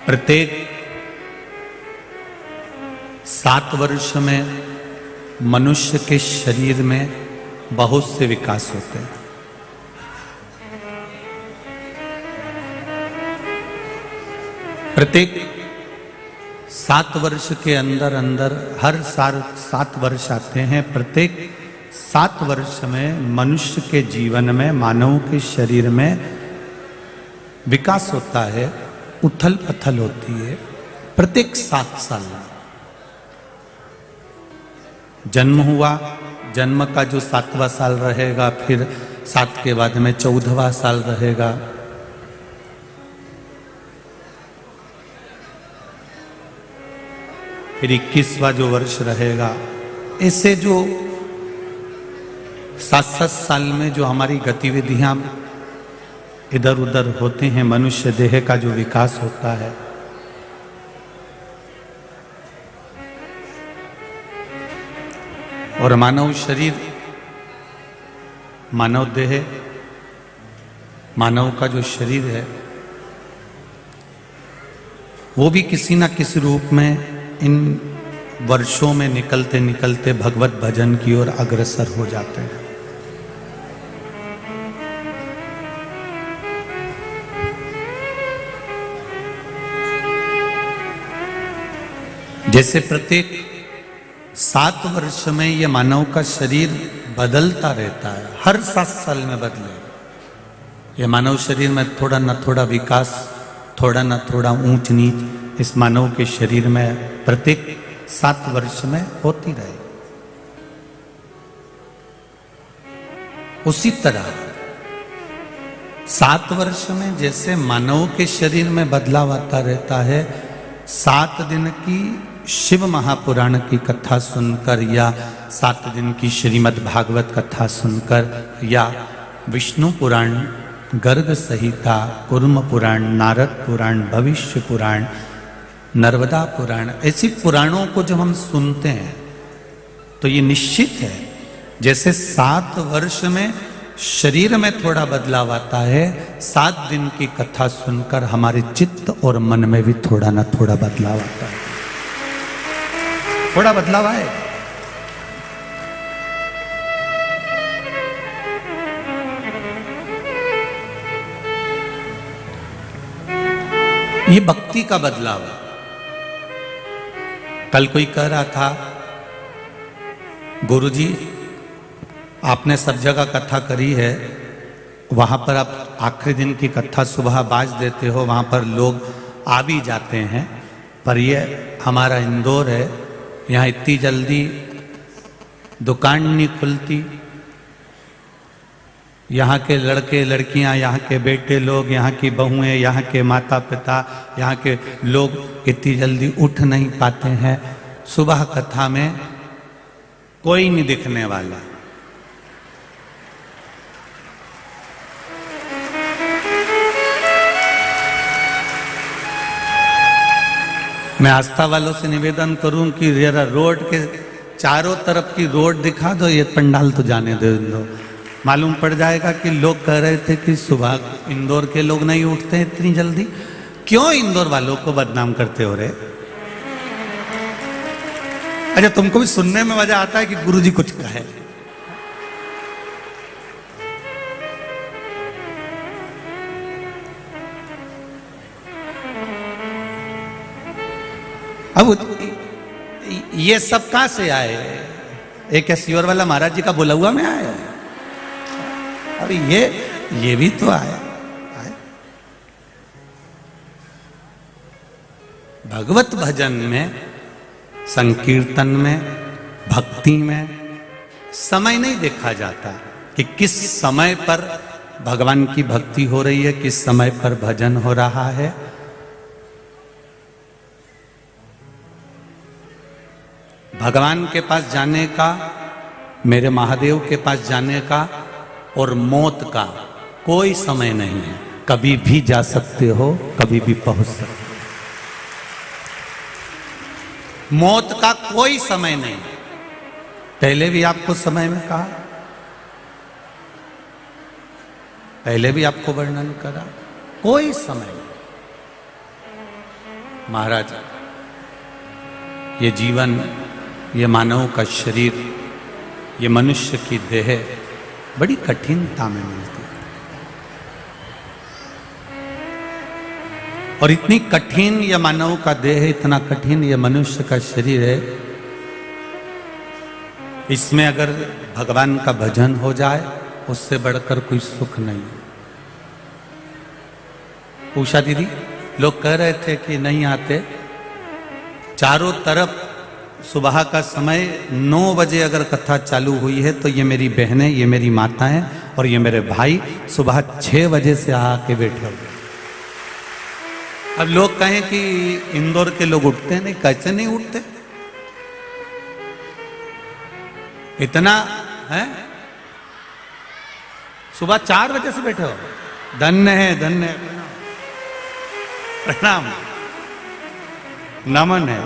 प्रत्येक 7 वर्ष में मनुष्य के शरीर में बहुत से विकास होते हैं। प्रत्येक 7 वर्ष के अंदर अंदर हर साल 7 वर्ष आते हैं। प्रत्येक 7 वर्ष में मनुष्य के जीवन में, मानव के शरीर में विकास होता है, उथल पथल होती है। प्रत्येक 7 साल जन्म हुआ, जन्म का जो 7वां साल रहेगा, फिर 7 के बाद में 14वां साल रहेगा, फिर 21वां जो वर्ष रहेगा। ऐसे जो 7-7 साल में जो हमारी गतिविधियां इधर उधर होते हैं, मनुष्य देह का जो विकास होता है, और मानव शरीर, मानव देह, मानव का जो शरीर है, वो भी किसी ना किसी रूप में इन वर्षों में निकलते निकलते भगवत भजन की ओर अग्रसर हो जाते हैं। जैसे प्रत्येक 7 वर्ष में ये मानव का शरीर बदलता रहता है, हर 7 साल में बदले। ये मानव शरीर में थोड़ा न थोड़ा विकास, थोड़ा न थोड़ा ऊंच नीच इस मानव के शरीर में प्रत्येक 7 वर्ष में होती रहे। उसी तरह 7 वर्ष में जैसे मानव के शरीर में बदलाव आता रहता है, 7 दिन की शिव महापुराण की कथा सुनकर, या 7 दिन की श्रीमद् भागवत कथा सुनकर, या विष्णु पुराण, गर्ग संहिता, कुर्म पुराण, नारद पुराण, भविष्य पुराण, नर्मदा पुराण, ऐसी पुराणों को जब हम सुनते हैं तो ये निश्चित है, जैसे 7 वर्ष में शरीर में थोड़ा बदलाव आता है, 7 दिन की कथा सुनकर हमारे चित्त और मन में भी थोड़ा ना थोड़ा बदलाव आता है। थोड़ा बदलाव आए। ये भक्ति का बदलाव है। कल कोई कह रहा था, गुरुजी आपने सब जगह कथा करी है, वहां पर आप आखिरी दिन की कथा सुबह बाज देते हो, वहां पर लोग आ भी जाते हैं, पर ये हमारा इंदौर है, यहाँ इतनी जल्दी दुकान नहीं खुलती। यहाँ के लड़के लड़कियाँ, यहाँ के बेटे लोग, यहाँ की बहुएं, यहाँ के माता पिता, यहाँ के लोग इतनी जल्दी उठ नहीं पाते हैं। सुबह कथा में कोई नहीं दिखने वाला। मैं आस्था वालों से निवेदन करूं कि जरा रोड के चारों तरफ की रोड दिखा दो, ये पंडाल तो जाने दो। मालूम पड़ जाएगा कि लोग कह रहे थे कि सुबह इंदौर के लोग नहीं उठते इतनी जल्दी। क्यों इंदौर वालों को बदनाम करते हो रे? अच्छा, तुमको भी सुनने में मजा आता है कि गुरुजी कुछ कहे। अब ये सब कहां से आए? एक एसियोर वाला महाराज जी का बोला हुआ में आया है। अरे ये भी तो आया। भगवत भजन में, संकीर्तन में, भक्ति में समय नहीं देखा जाता कि किस समय पर भगवान की भक्ति हो रही है, किस समय पर भजन हो रहा है। भगवान के पास जाने का, मेरे महादेव के पास जाने का और मौत का कोई समय नहीं है। कभी भी जा सकते हो, कभी भी पहुंच सकते हो। मौत का कोई समय नहीं। पहले भी आपको समय में कहा, पहले भी आपको वर्णन करा, कोई समय नहीं। महाराज, ये जीवन, ये मानव का शरीर, ये मनुष्य की देह बड़ी कठिनता में मिलती है। और इतनी कठिन ये मानव का देह, इतना कठिन ये मनुष्य का शरीर है, इसमें अगर भगवान का भजन हो जाए उससे बढ़कर कोई सुख नहीं है। उषा दीदी, लोग कह रहे थे कि नहीं आते, चारों तरफ सुबह का समय 9 बजे अगर कथा चालू हुई है तो ये मेरी बहनें, ये मेरी माताएं और ये मेरे भाई सुबह 6 बजे से आके बैठे हुए। अब लोग कहें कि इंदौर के लोग उठते नहीं, कैसे नहीं उठते? इतना है, सुबह 4 बजे से बैठे हो, धन्य है, धन्य है, प्रणाम, नमन है।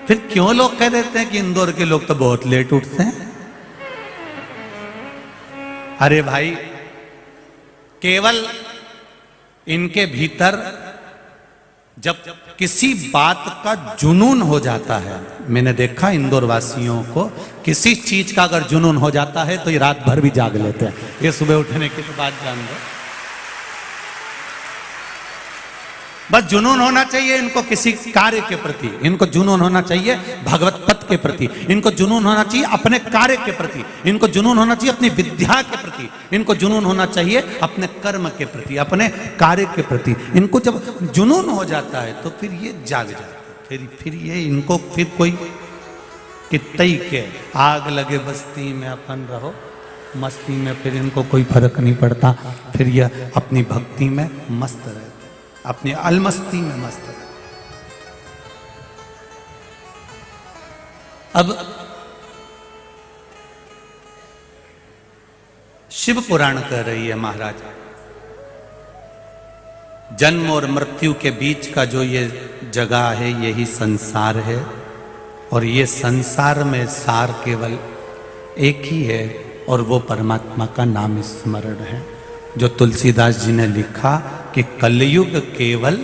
फिर क्यों लोग कह देते हैं कि इंदौर के लोग तो बहुत लेट उठते हैं? अरे भाई, केवल इनके भीतर जब किसी बात का जुनून हो जाता है, मैंने देखा इंदौर वासियों को, किसी चीज का अगर जुनून हो जाता है तो ये रात भर भी जाग लेते हैं। ये सुबह उठने की तो बात जान दो, बस जुनून होना चाहिए इनको किसी कार्य के प्रति, इनको जुनून होना चाहिए भगवत पथ के प्रति, इनको जुनून होना चाहिए अपने कार्य के प्रति, इनको जुनून होना चाहिए अपनी विद्या के प्रति, इनको जुनून होना चाहिए अपने कर्म के प्रति, अपने कार्य के प्रति। इनको जब जुनून हो जाता है तो फिर ये जाग जाते हैं। फिर ये इनको फिर कोई कितई के आग लगे बस्ती में अपन रहो मस्ती में, फिर इनको कोई फर्क नहीं पड़ता। फिर ये अपनी भक्ति में मस्त रहते, अपनी अलमस्ती में मस्त है। अब शिव पुराण कह रही है महाराज, जन्म और मृत्यु के बीच का जो ये जगह है यही संसार है, और ये संसार में सार केवल एक ही है और वो परमात्मा का नाम स्मरण है। जो तुलसीदास जी ने लिखा कि कलयुग केवल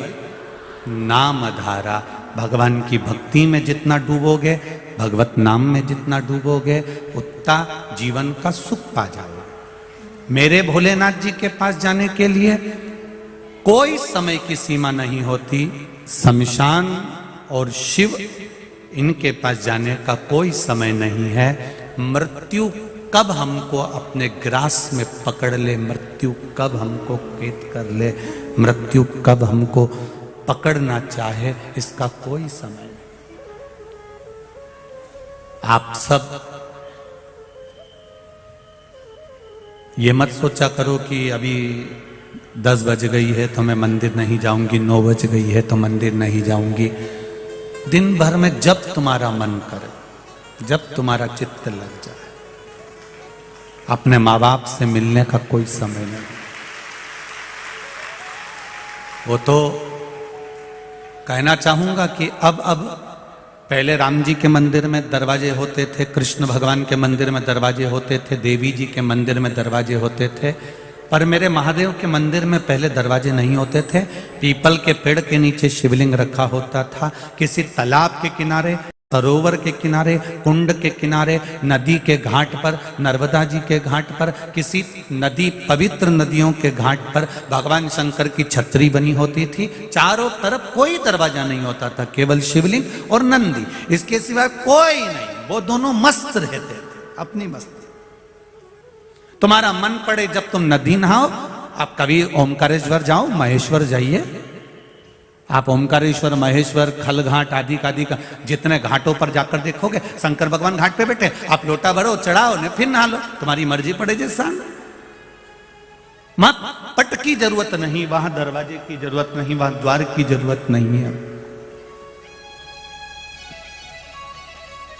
नाम धारा, भगवान की भक्ति में जितना डूबोगे, भगवत नाम में जितना डूबोगे, उतना जीवन का सुख पा जाओगे। मेरे भोलेनाथ जी के पास जाने के लिए कोई समय की सीमा नहीं होती, शमशान और शिव इनके पास जाने का कोई समय नहीं है। मृत्यु कब हमको अपने ग्रास में पकड़ ले, मृत्यु कब हमको कैद कर ले, मृत्यु कब हमको पकड़ना चाहे, इसका कोई समय नहीं। आप सब ये मत सोचा करो कि अभी 10 बज गई है तो मैं मंदिर नहीं जाऊंगी, 9 बज गई है तो मंदिर नहीं जाऊंगी। दिन भर में जब तुम्हारा मन करे, जब तुम्हारा चित्त लग जाए, अपने माँ बाप से मिलने का कोई समय नहीं। वो तो कहना चाहूंगा कि अब पहले राम जी के मंदिर में दरवाजे होते थे, कृष्ण भगवान के मंदिर में दरवाजे होते थे, देवी जी के मंदिर में दरवाजे होते थे, पर मेरे महादेव के मंदिर में पहले दरवाजे नहीं होते थे। पीपल के पेड़ के नीचे शिवलिंग रखा होता था, किसी तालाब के किनारे, सरोवर के किनारे, कुंड के किनारे, नदी के घाट पर, नर्मदा जी के घाट पर, किसी नदी, पवित्र नदियों के घाट पर भगवान शंकर की छतरी बनी होती थी। चारों तरफ कोई दरवाजा नहीं होता था, केवल शिवलिंग और नंदी, इसके सिवाय कोई नहीं। वो दोनों मस्त रहते थे अपनी मस्ती। तुम्हारा मन पड़े जब तुम नदी नहाओ, आप कभी ओमकारेश्वर जाओ, महेश्वर जाइए, आप ओमकारेश्वर, महेश्वर, खलघाट आदि का जितने घाटों पर जाकर देखोगे शंकर भगवान घाट पे बैठे, आप लोटा भरो, चढ़ाओ ने फिर नहा लो, तुम्हारी मर्जी पड़े जैसा। मत पट की जरूरत नहीं, वहां दरवाजे की जरूरत नहीं, वहां द्वार की जरूरत नहीं है।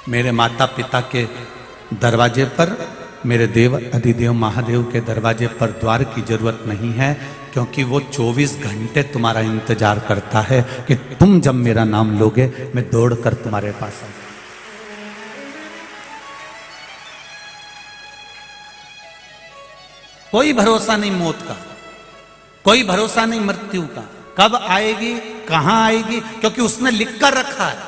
मेरे माता पिता के दरवाजे पर, मेरे देव अधिदेव महादेव के दरवाजे पर द्वार की जरूरत नहीं है, क्योंकि वो 24 घंटे तुम्हारा इंतजार करता है कि तुम जब मेरा नाम लोगे मैं दौड़कर तुम्हारे पास आ जाऊं। कोई भरोसा नहीं मौत का, कोई भरोसा नहीं मृत्यु का, कब आएगी, कहां आएगी, क्योंकि उसने लिख कर रखा है।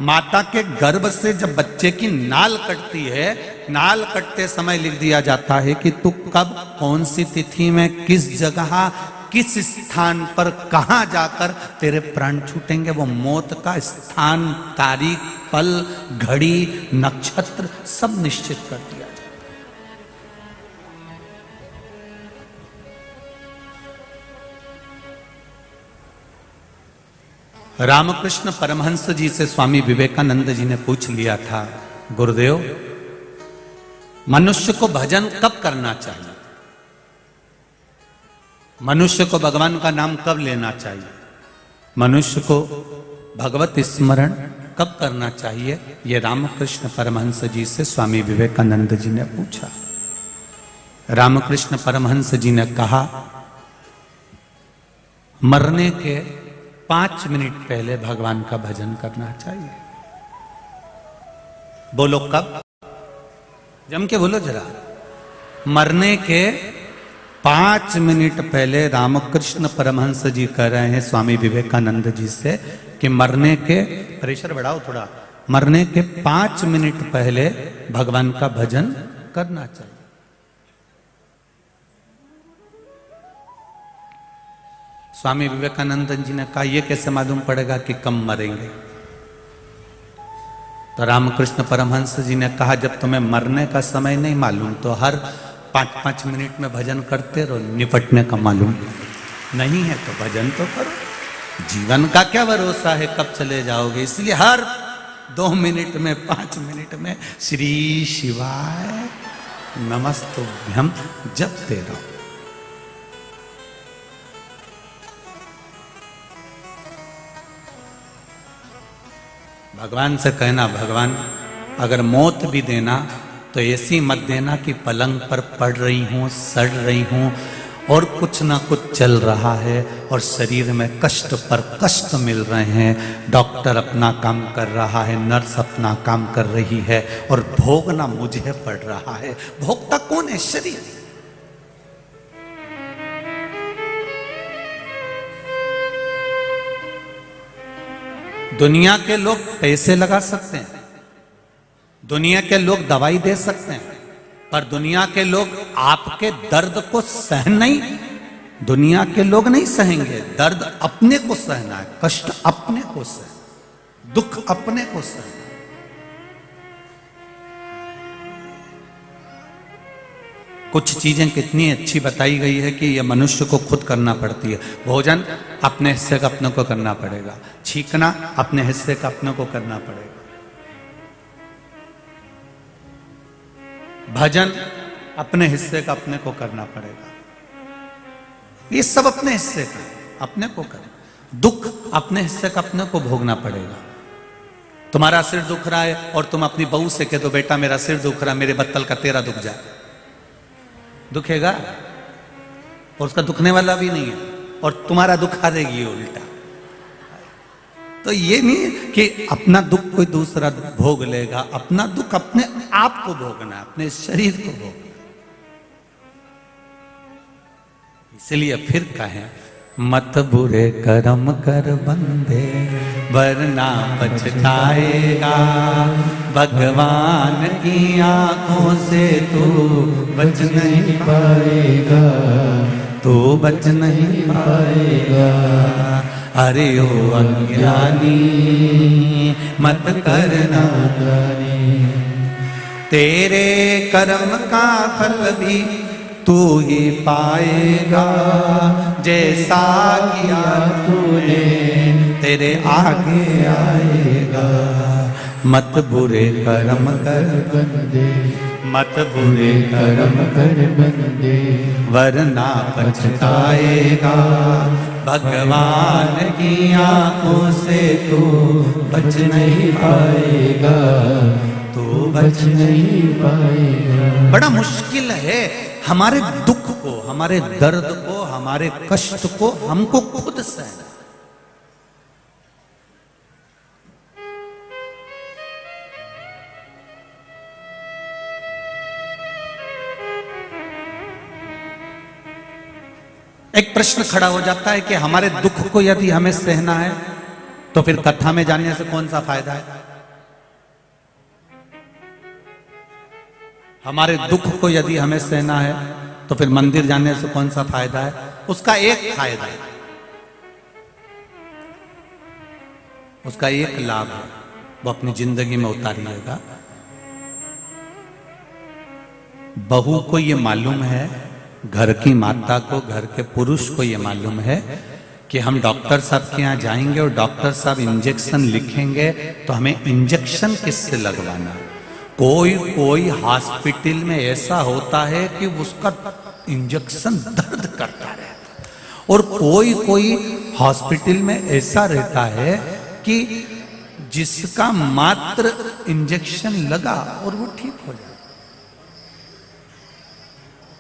माता के गर्भ से जब बच्चे की नाल कटती है, नाल कटते समय लिख दिया जाता है कि तू कब, कौन सी तिथि में, किस जगह, किस स्थान पर, कहां जाकर तेरे प्राण छूटेंगे। वो मौत का स्थान, तारीख, पल, घड़ी, नक्षत्र सब निश्चित कर दिया जाता है। रामकृष्ण परमहंस जी से स्वामी विवेकानंद जी ने पूछ लिया था, गुरुदेव मनुष्य को भजन कब करना चाहिए, मनुष्य को भगवान का नाम कब लेना चाहिए, मनुष्य को भगवत स्मरण कब करना चाहिए। ये रामकृष्ण परमहंस जी से स्वामी विवेकानंद जी ने पूछा। रामकृष्ण परमहंस जी ने कहा, मरने के 5 मिनट पहले भगवान का भजन करना चाहिए। बोलो कब, जम के बोलो जरा। मरने के 5 मिनट पहले रामकृष्ण परमहंस जी कह रहे हैं स्वामी विवेकानंद जी से कि मरने के, प्रेशर बढ़ाओ थोड़ा, मरने के 5 मिनट पहले भगवान का भजन करना चाहिए। स्वामी विवेकानंद जी ने कहा, यह कैसे मालूम पड़ेगा कि कब मरेंगे। तो रामकृष्ण परमहंस जी ने कहा, जब तुम्हें मरने का समय नहीं मालूम तो हर 5-5 मिनट में भजन करते रहो, निपटने का मालूम नहीं है तो भजन तो करो। जीवन का क्या भरोसा है कब चले जाओगे, इसलिए हर 2 मिनट में, 5 मिनट में श्री शिवाय नमस्तुभ्यम जपते रहो। भगवान से कहना, भगवान अगर मौत भी देना तो ऐसी मत देना कि पलंग पर पड़ रही हूं, सड़ रही हूं और कुछ ना कुछ चल रहा है और शरीर में कष्ट पर कष्ट मिल रहे हैं। डॉक्टर अपना काम कर रहा है, नर्स अपना काम कर रही है और भोगना मुझे पड़ रहा है। भोगता कौन है? शरीर। दुनिया के लोग पैसे लगा सकते हैं, दुनिया के लोग दवाई दे सकते हैं, पर दुनिया के लोग आपके दर्द को सहन नहीं, दुनिया के लोग नहीं सहेंगे। दर्द अपने को सहना है, कष्ट अपने को सहना, दुख अपने को सहना। कुछ चीजें कितनी अच्छी बताई गई है कि यह मनुष्य को खुद करना पड़ती है। भोजन अपने हिस्से का अपने को करना पड़ेगा, छींकना अपने हिस्से का अपने को करना पड़ेगा, भजन अपने हिस्से का अपने को करना पड़ेगा। ये सब अपने हिस्से का अपने को कर, दुख अपने हिस्से का अपने को भोगना पड़ेगा। तुम्हारा सिर दुख रहा है और तुम अपनी बहू से कह दो, बेटा मेरा सिर दुख रहा, मेरे बत्तल का तेरा दुख जाए, दुखेगा? और उसका दुखने वाला भी नहीं है और तुम्हारा दुखा देगी उल्टा। तो ये नहीं कि अपना दुख कोई दूसरा भोग लेगा, अपना दुख अपने आप को भोगना, अपने शरीर को भोगना। इसलिए फिर कहें, मत बुरे कर्म कर बंदे वरना पछताएगा, भगवान की आंखों से तू बच नहीं पाएगा, तू बच नहीं पाएगा। अरे ओ अज्ञानी मत करना जानी, तेरे कर्म का फल भी तू ही पाएगा, जैसा किया तूने तेरे आगे आएगा। मत बुरे कर्म कर बंदे, मत बुरे कर्म कर बंदे वरना पछताएगा, भगवान की आंखों से तू बच नहीं पाएगा, तू बच नहीं पाएगा। बड़ा मुश्किल है हमारे दुख को, हमारे दर्द को, हमारे कष्ट को हमको खुद सहना। एक प्रश्न खड़ा हो जाता है कि हमारे दुख को यदि हमें सहना है तो फिर कथा में जाने से कौन सा फायदा है? हमारे दुख को यदि हमें सहना है तो फिर मंदिर जाने से कौन सा फायदा है? उसका एक फायदा है, उसका एक लाभ है, वो अपनी जिंदगी में उतारिएगा। बहू को ये मालूम है, घर की माता को, घर के पुरुष को ये मालूम है कि हम डॉक्टर साहब के यहाँ जाएंगे और डॉक्टर साहब इंजेक्शन लिखेंगे तो हमें इंजेक्शन किससे लगवाना। कोई हॉस्पिटल में ऐसा होता है कि उसका इंजेक्शन दर्द करता रहता है, और कोई हॉस्पिटल में ऐसा रहता है कि जिसका मात्र इंजेक्शन लगा और वो ठीक हो जाता,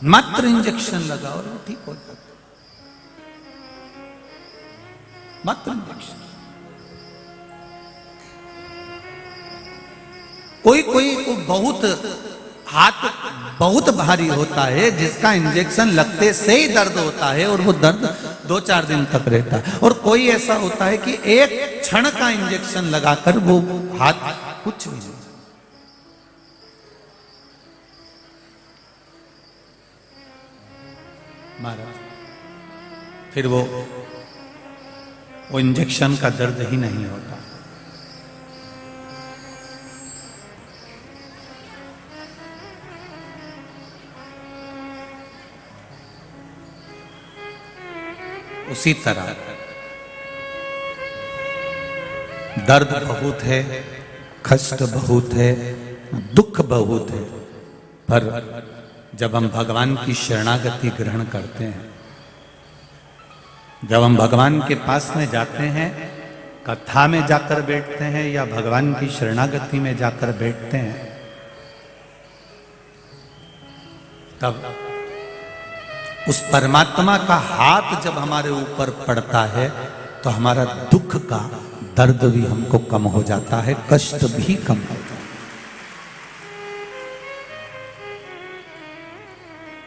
मात्र इंजेक्शन लगा और वो ठीक हो जाता, मात्र इंजेक्शन। कोई को बहुत हाथ बहुत भारी होता है जिसका इंजेक्शन लगते से ही दर्द होता है और वो दर्द 2-4 दिन तक रहता है, और कोई ऐसा होता है कि एक क्षण का इंजेक्शन लगाकर वो हाथ कुछ भी नहीं। महाराज फिर वो इंजेक्शन का दर्द ही नहीं होता। उसी तरह दर्द बहुत है, कष्ट बहुत है, दुख बहुत है, पर जब हम भगवान की शरणागति ग्रहण करते हैं, जब हम भगवान के पास में जाते हैं, कथा में जाकर बैठते हैं या भगवान की शरणागति में जाकर बैठते हैं, तब उस परमात्मा का हाथ जब हमारे ऊपर पड़ता है तो हमारा दुख का दर्द भी हमको कम हो जाता है, कष्ट भी कम हो जाता है,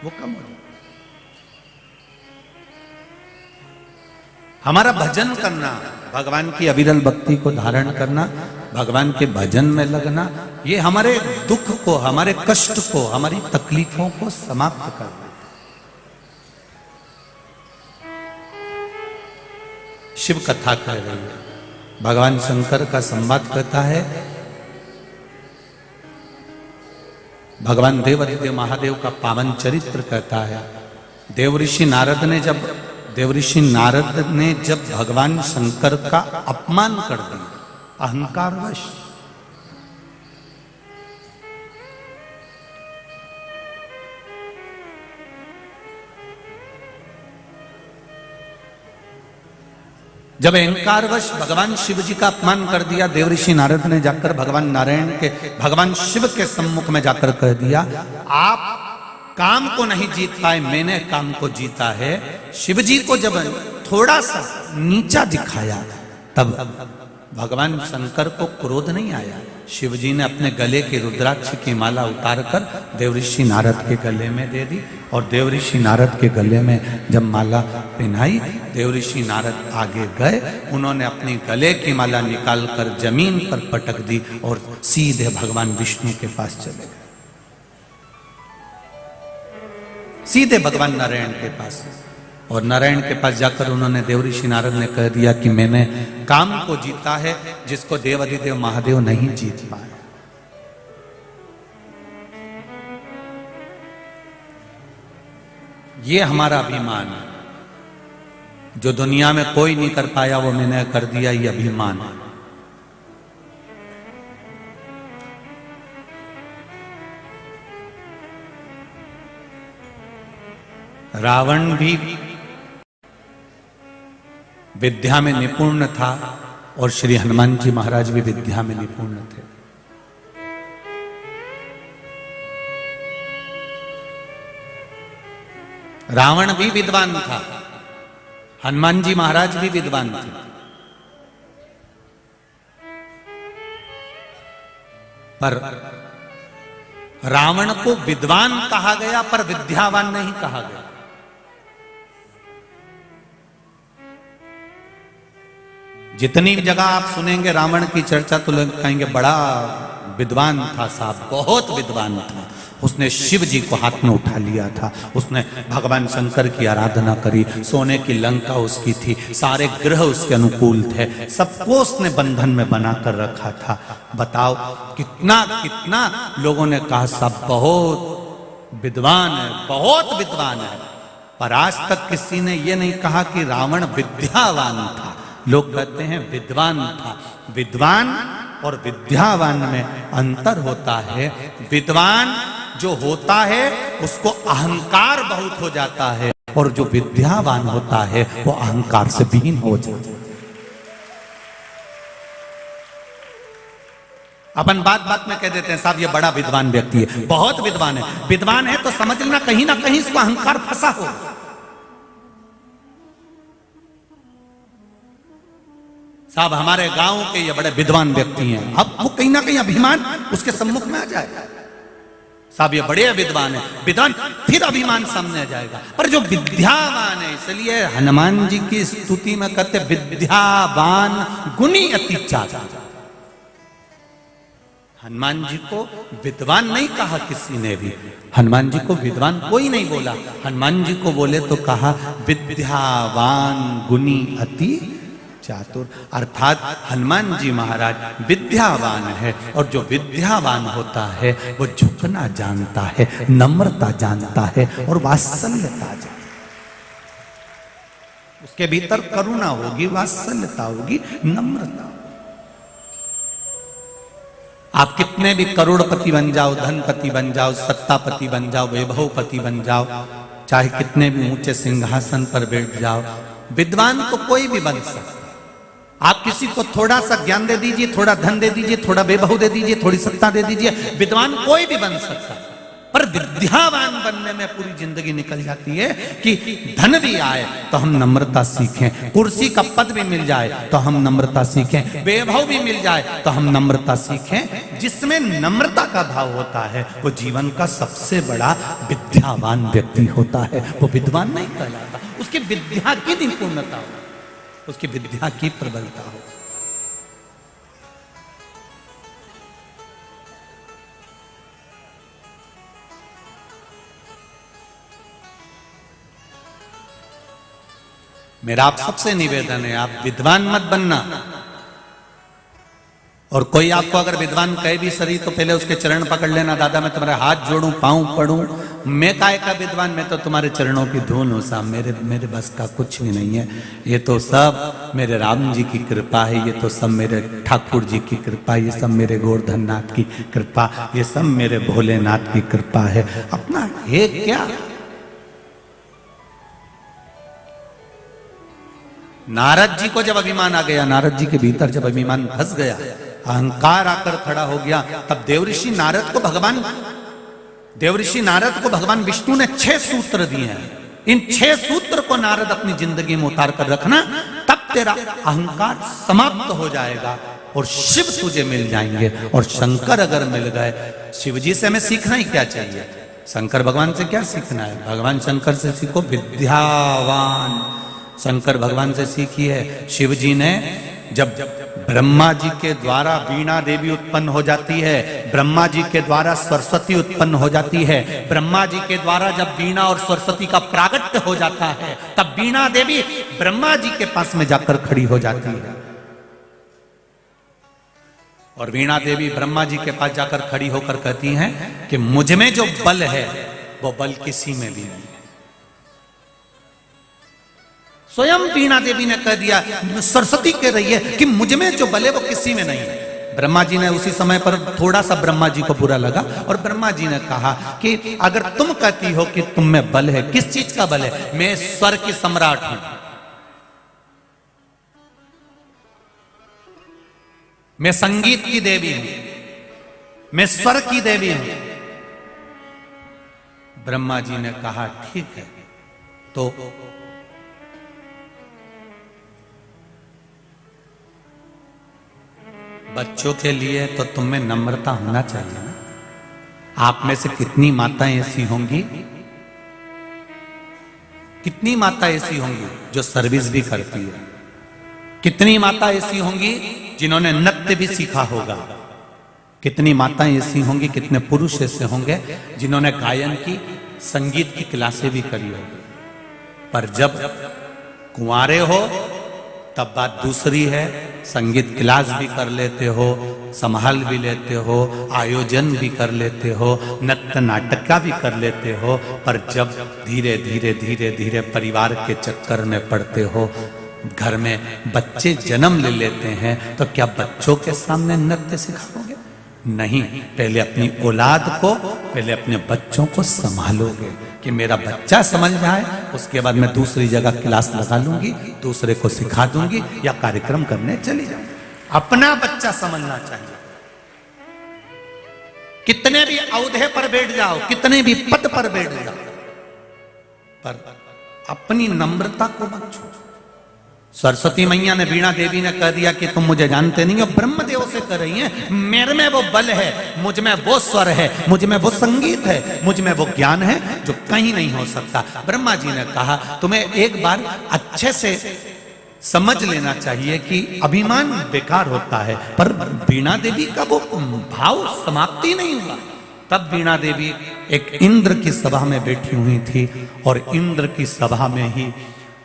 वो कम हो जाता है। हमारा भजन करना, भगवान की अविरल भक्ति को धारण करना, भगवान के भजन में लगना, ये हमारे दुख को, हमारे कष्ट को, हमारी तकलीफों को समाप्त करना। शिव कथा कह रही है, भगवान शंकर का संवाद कहता है, भगवान देवाधिदेव महादेव का पावन चरित्र कहता है। देवऋषि नारद ने जब भगवान शंकर का अपमान कर दिया अहंकारवश, जब अहंकारवश भगवान शिव जी का अपमान कर दिया, देवऋषि नारद ने जाकर भगवान शिव के सम्मुख में जाकर कह दिया, आप काम को नहीं जीत पाए, मैंने काम को जीता है। शिव जी को जब थोड़ा सा नीचा दिखाया तब भगवान शंकर को क्रोध नहीं आया। शिव जी ने अपने गले की रुद्राक्ष की माला उतारकर देवऋषि नारद के गले में दे दी, और देवऋषि नारद के गले में जब माला पहनाई, देवऋषि नारद आगे गए, उन्होंने अपनी गले की माला निकालकर जमीन पर पटक दी और सीधे भगवान विष्णु के पास चले गए, सीधे भगवान नारायण के पास। और नारायण के पास जाकर उन्होंने, देवऋषि नारद ने कह दिया कि मैंने काम को जीता है जिसको देवाधिदेव महादेव नहीं जीत पाए। ये हमारा अभिमान है, जो दुनिया में कोई नहीं कर पाया वो मैंने कर दिया, ये अभिमान है। रावण भी विद्या में निपुण था और श्री हनुमान जी महाराज भी विद्या में निपुण थे। रावण भी विद्वान था, हनुमान जी महाराज भी विद्वान थे, पर रावण को विद्वान कहा गया पर विद्यावान नहीं कहा गया। जितनी जगह आप सुनेंगे रावण की चर्चा तो लोग कहेंगे बड़ा विद्वान था साहब, बहुत विद्वान था, उसने शिव जी को हाथ में उठा लिया था, उसने भगवान शंकर की आराधना करी, सोने की लंका उसकी थी, सारे ग्रह उसके अनुकूल थे, सबको उसने बंधन में बनाकर रखा था। बताओ कितना कितना लोगों ने कहा साहब बहुत विद्वान है, बहुत विद्वान है, पर आज तक किसी ने यह नहीं कहा कि रावण विद्यावान था। लोग कहते हैं विद्वान था। विद्वान और विद्यावान में अंतर होता है। विद्वान जो होता है उसको अहंकार बहुत हो जाता है, और जो विद्यावान होता है वो अहंकार से विहीन हो जाता है। अपन बात बात में कह देते हैं साहब ये बड़ा विद्वान व्यक्ति है, बहुत विद्वान है। विद्वान है तो समझ लेना कहीं ना कहीं इसको अहंकार फंसा हो। साहब हमारे गांव के ये बड़े विद्वान व्यक्ति हैं, अब वो कहीं ना कहीं अभिमान उसके सम्मुख में आ जाएगा। साहब ये बड़े विद्वान है, विद्वान फिर अभिमान सामने आ जाएगा। पर जो विद्यावान है, इसलिए हनुमान जी की स्तुति में कहते विद्यावान गुणी अति चाचा। हनुमान जी को विद्वान नहीं कहा किसी ने भी, हनुमान जी को विद्वान कोई नहीं बोला, हनुमान जी को बोले तो कहा विद्यावान गुणी अति चातुर, अर्थात हनुमान जी महाराज विद्यावान है, और जो विद्यावान होता है वो झुकना जानता है, नम्रता जानता है और वात्सल्यता जानता है। उसके भीतर करुणा होगी, वात्सल्यता होगी, नम्रता। आप कितने भी करोड़पति बन जाओ, धनपति बन जाओ, सत्तापति बन जाओ, वैभवपति बन जाओ, चाहे कितने भी ऊंचे सिंहासन पर बैठ जाओ, विद्वान तो कोई भी बन सकता। आप किसी को थोड़ा सा ज्ञान दे दीजिए, थोड़ा धन दे दीजिए, थोड़ा वैभव दे दीजिए, थोड़ी सत्ता दे दीजिए, विद्वान कोई भी बन सकता। पर विद्यावान बनने में पूरी जिंदगी निकल जाती है कि धन भी आए तो हम नम्रता सीखें, कुर्सी का पद भी मिल जाए तो हम नम्रता सीखें, वैभव भी मिल जाए तो हम नम्रता सीखें। जिसमें नम्रता का भाव होता है वो जीवन का सबसे बड़ा विद्यावान व्यक्ति होता है। वो विद्वान नहीं कहलाता, उसकी विद्या की निपुणता हो, उसकी विद्या की प्रबलता हो। मेरा आप सबसे निवेदन है, आप विद्वान मत बनना। और कोई आपको अगर विद्वान कहे भी सही तो पहले उसके चरण पकड़ लेना, दादा मैं तुम्हारे हाथ जोड़ूं, पांव पड़ूं, मैं काय का विद्वान, मैं तो तुम्हारे चरणों की धूल हूं साहब, मेरे बस का कुछ भी नहीं है। ये तो सब मेरे राम जी की कृपा है, ये तो सब मेरे ठाकुर जी की कृपा, ये सब मेरे गोवर्धन नाथ की कृपा, ये सब मेरे भोलेनाथ की कृपा है। अपना है क्या? नारद जी को जब अभिमान आ गया, नारद जी के भीतर जब अभिमान फंस गया, अहंकार आकर खड़ा हो गया, तब देवऋषि नारद को भगवान विष्णु ने 6 सूत्र दिए हैं। इन 6 सूत्र को नारद अपनी जिंदगी में उतार कर रखना, तब तेरा अहंकार समाप्त हो जाएगा और शिव तुझे मिल जाएंगे। और शंकर अगर मिल गए, शिव जी से हमें सीखना ही क्या चाहिए? शंकर भगवान से क्या सीखना है? भगवान शंकर से सीखो विद्यावान, शंकर भगवान से सीखी है। शिव जी ने जब ब्रह्मा जी के द्वारा वीणा देवी उत्पन्न हो जाती है, ब्रह्मा जी के द्वारा सरस्वती उत्पन्न हो जाती है, ब्रह्मा जी के द्वारा जब वीणा और सरस्वती का प्रागट्य हो जाता है, तब वीणा देवी ब्रह्मा जी के पास में जाकर खड़ी हो जाती है। और वीणा देवी ब्रह्मा जी के पास जाकर खड़ी होकर कहती हैं कि मुझ में जो बल है वो बल किसी में भी नहीं है। स्वयं वीणा देवी ने कह दिया, सरस्वती कह रही है कि मुझ में जो बल है वो किसी में नहीं है। ब्रह्मा जी ने उसी समय पर थोड़ा सा ब्रह्मा जी को बुरा लगा और ब्रह्मा जी ने कहा कि अगर तुम कहती हो कि तुम में बल है, किस चीज का बल है? मैं स्वर की सम्राट हूं, मैं संगीत की देवी हूं, मैं स्वर की देवी हूं। ब्रह्मा जी ने कहा ठीक है, तो बच्चों के लिए तो तुम में नम्रता होना चाहिए ना। आप में से कितनी माताएं ऐसी होंगी, कितनी माता ऐसी होंगी जो सर्विस भी करती है, कितनी माता ऐसी होंगी जिन्होंने नृत्य भी सीखा होगा, कितनी माताएं ऐसी होंगी, कितने पुरुष ऐसे होंगे जिन्होंने गायन की, संगीत की क्लासें भी करी होगी। पर जब कुंवारे हो तब बात दूसरी है, संगीत क्लास भी कर लेते हो, संभाल भी लेते हो, आयोजन भी कर लेते हो, नृत्य नाटक का भी कर लेते हो, पर जब धीरे धीरे धीरे धीरे परिवार के चक्कर में पड़ते हो, घर में बच्चे जन्म ले लेते हैं, तो क्या बच्चों के सामने नृत्य सिखाओगे? नहीं, पहले अपनी औलाद को, पहले अपने बच्चों को संभालोगे कि मेरा बच्चा समझ जाए, उसके बाद मैं दूसरी जगह क्लास लगा लूंगी, दूसरे को सिखा दूंगी या कार्यक्रम करने चली जाऊंगी। अपना बच्चा समझना चाहिए। कितने भी औहदे पर बैठ जाओ, कितने भी पद पर बैठ जाओ, पर अपनी नम्रता को मत छोड़ो। सरस्वती मैया ने, वीणा देवी ने कह दिया कि तुम मुझे जानते नहीं हो, ब्रह्मदेव से कर रही हैं, मेरे में वो बल है, मुझ में वो स्वर है, मुझ में वो संगीत है, मुझ में वो ज्ञान है जो कहीं नहीं हो सकता। ब्रह्मा जी ने कहा तुम्हें एक बार अच्छे से समझ लेना चाहिए कि अभिमान बेकार होता है, पर वीणा देवी का वो भाव समाप्ति नहीं हुआ। तब वीणा देवी एक इंद्र की सभा में बैठी हुई थी और इंद्र की सभा में ही,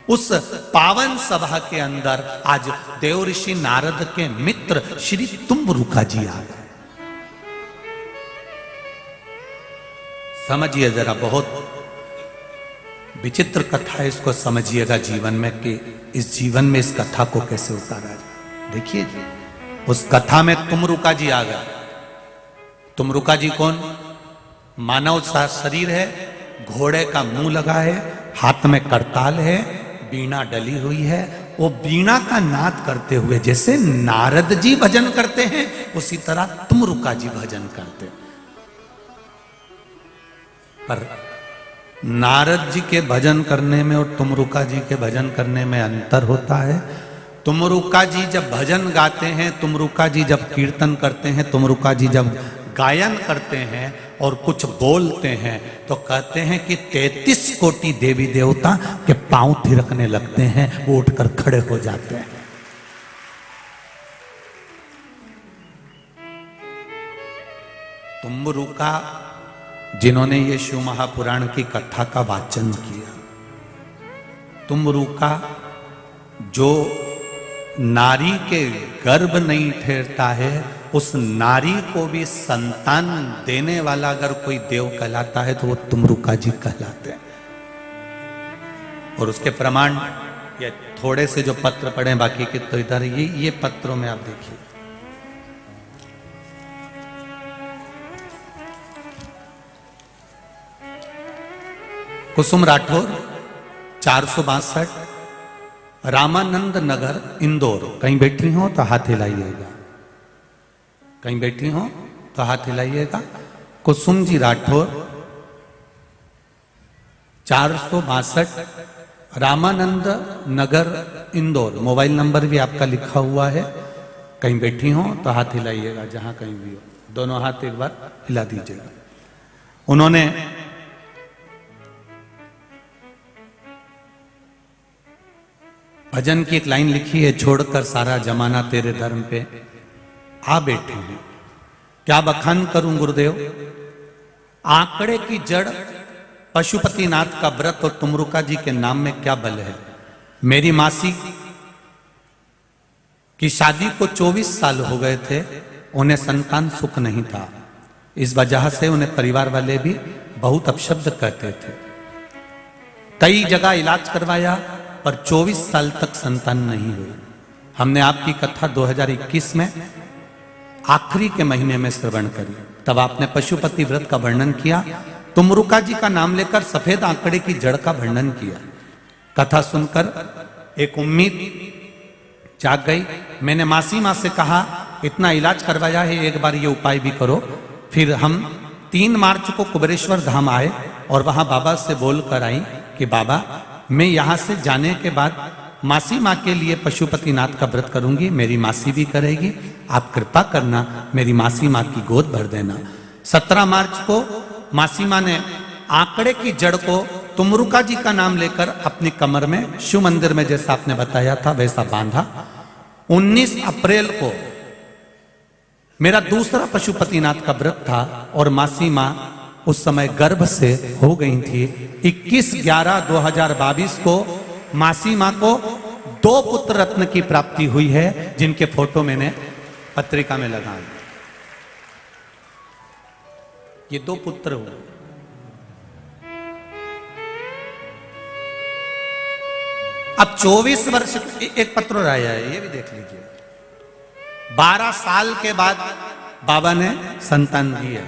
उस पावन सभा के अंदर आज देवऋषि नारद के मित्र श्री तुम्बरुका जी आ गए। समझिए जरा, बहुत विचित्र कथा है, इसको समझिएगा जीवन में कि इस जीवन में इस कथा को कैसे उतारा जाए। देखिए जी, उस कथा में तुम्बरुका जी आ गए। तुम्बरुका जी कौन? मानव सा शरीर है, घोड़े का मुंह लगा है, हाथ में करताल है, वीणा डली हुई है। वो वीणा का नाद करते हुए जैसे नारद जी भजन करते हैं, उसी तरह तुम्बरुका जी भजन करते। पर नारद जी के भजन करने में और तुम्बरुका जी के भजन करने में अंतर होता है। तुम्बरुका जी जब भजन गाते हैं, तुम्बरुका जी जब कीर्तन करते हैं, तुम्बरुका जी जब गायन करते हैं और कुछ बोलते हैं, तो कहते हैं कि 33 कोटि देवी देवता के पांव थिरकने लगते हैं, वो उठकर खड़े हो जाते हैं। तुम्बरुका जिन्होंने ये शिव महापुराण की कथा का वाचन किया, तुम्बरुका जो नारी के गर्भ नहीं ठहरता है, उस नारी को भी संतान देने वाला अगर कोई देव कहलाता है तो वो तुम्बरुका जी कहलाते हैं। और उसके प्रमाण ये थोड़े से जो पत्र पढ़े, बाकी के तो इधर ये पत्रों में आप देखिए। कुसुम राठौर 462 रामानंद नगर इंदौर। कहीं बैठी हो तो हाथ हिलाइएगा, कहीं बैठी हो तो हाथ हिलाइएगा। कुसुम जी राठौर 462 रामानंद नगर इंदौर। मोबाइल नंबर भी आपका लिखा हुआ है। कहीं बैठी हो तो हाथ हिलाइएगा, जहां कहीं भी हो, दोनों हाथ एक बार हिला दीजिएगा। उन्होंने भजन की एक लाइन लिखी है, छोड़कर सारा जमाना तेरे धर्म पे आ बैठे हैं, क्या बखान करूं गुरुदेव। आंकड़े की जड़ पशुपतिनाथ का व्रत और तुम्बरुका जी के नाम में क्या बल है। मेरी मासी की शादी को 24 साल हो गए थे, उन्हें संतान सुख नहीं था। इस वजह से उन्हें परिवार वाले भी बहुत अपशब्द कहते थे। कई जगह इलाज करवाया पर 24 साल तक संतान नहीं हुई। हमने आपकी कथा 2021 में आखिरी के महीने में श्रवण करी, तब आपने पशुपति व्रत का वर्णन किया, तुम्बरुका जी का नाम लेकर सफेद आंकड़े की जड़ का वर्णन किया। कथा सुनकर एक उम्मीद जाग गई। मैंने मासी माँ से कहा, इतना इलाज करवाया है, एक बार ये उपाय भी करो। फिर हम 3 मार्च को कुबेरेश्वर धाम आए और वहां बाबा से बोल कर आई कि बाबा, मैं यहां से जाने के बाद मासी माँ के लिए पशुपतिनाथ का व्रत करूंगी, मेरी मासी भी करेगी, आप कृपा करना मेरी मासी माँ की गोद भर देना। 17 मार्च को मासी माँ ने आंकड़े की जड़ को तुम्बरुका जी का नाम लेकर अपनी कमर में शिव मंदिर में जैसा आपने बताया था वैसा बांधा 19 अप्रैल को मेरा दूसरा पशुपतिनाथ का व्रत था और मासी माँ उस समय गर्भ से हो गई थी। 21/11/2022 को मासी माँ को 2 पुत्र रत्न की प्राप्ति हुई है, जिनके फोटो मैंने पत्रिका में लगाए। ये 2 पुत्र हुए। अब 24 वर्ष एक पत्र आया है, ये भी देख लीजिए। 12 साल के बाद बाबा ने संतान दी है।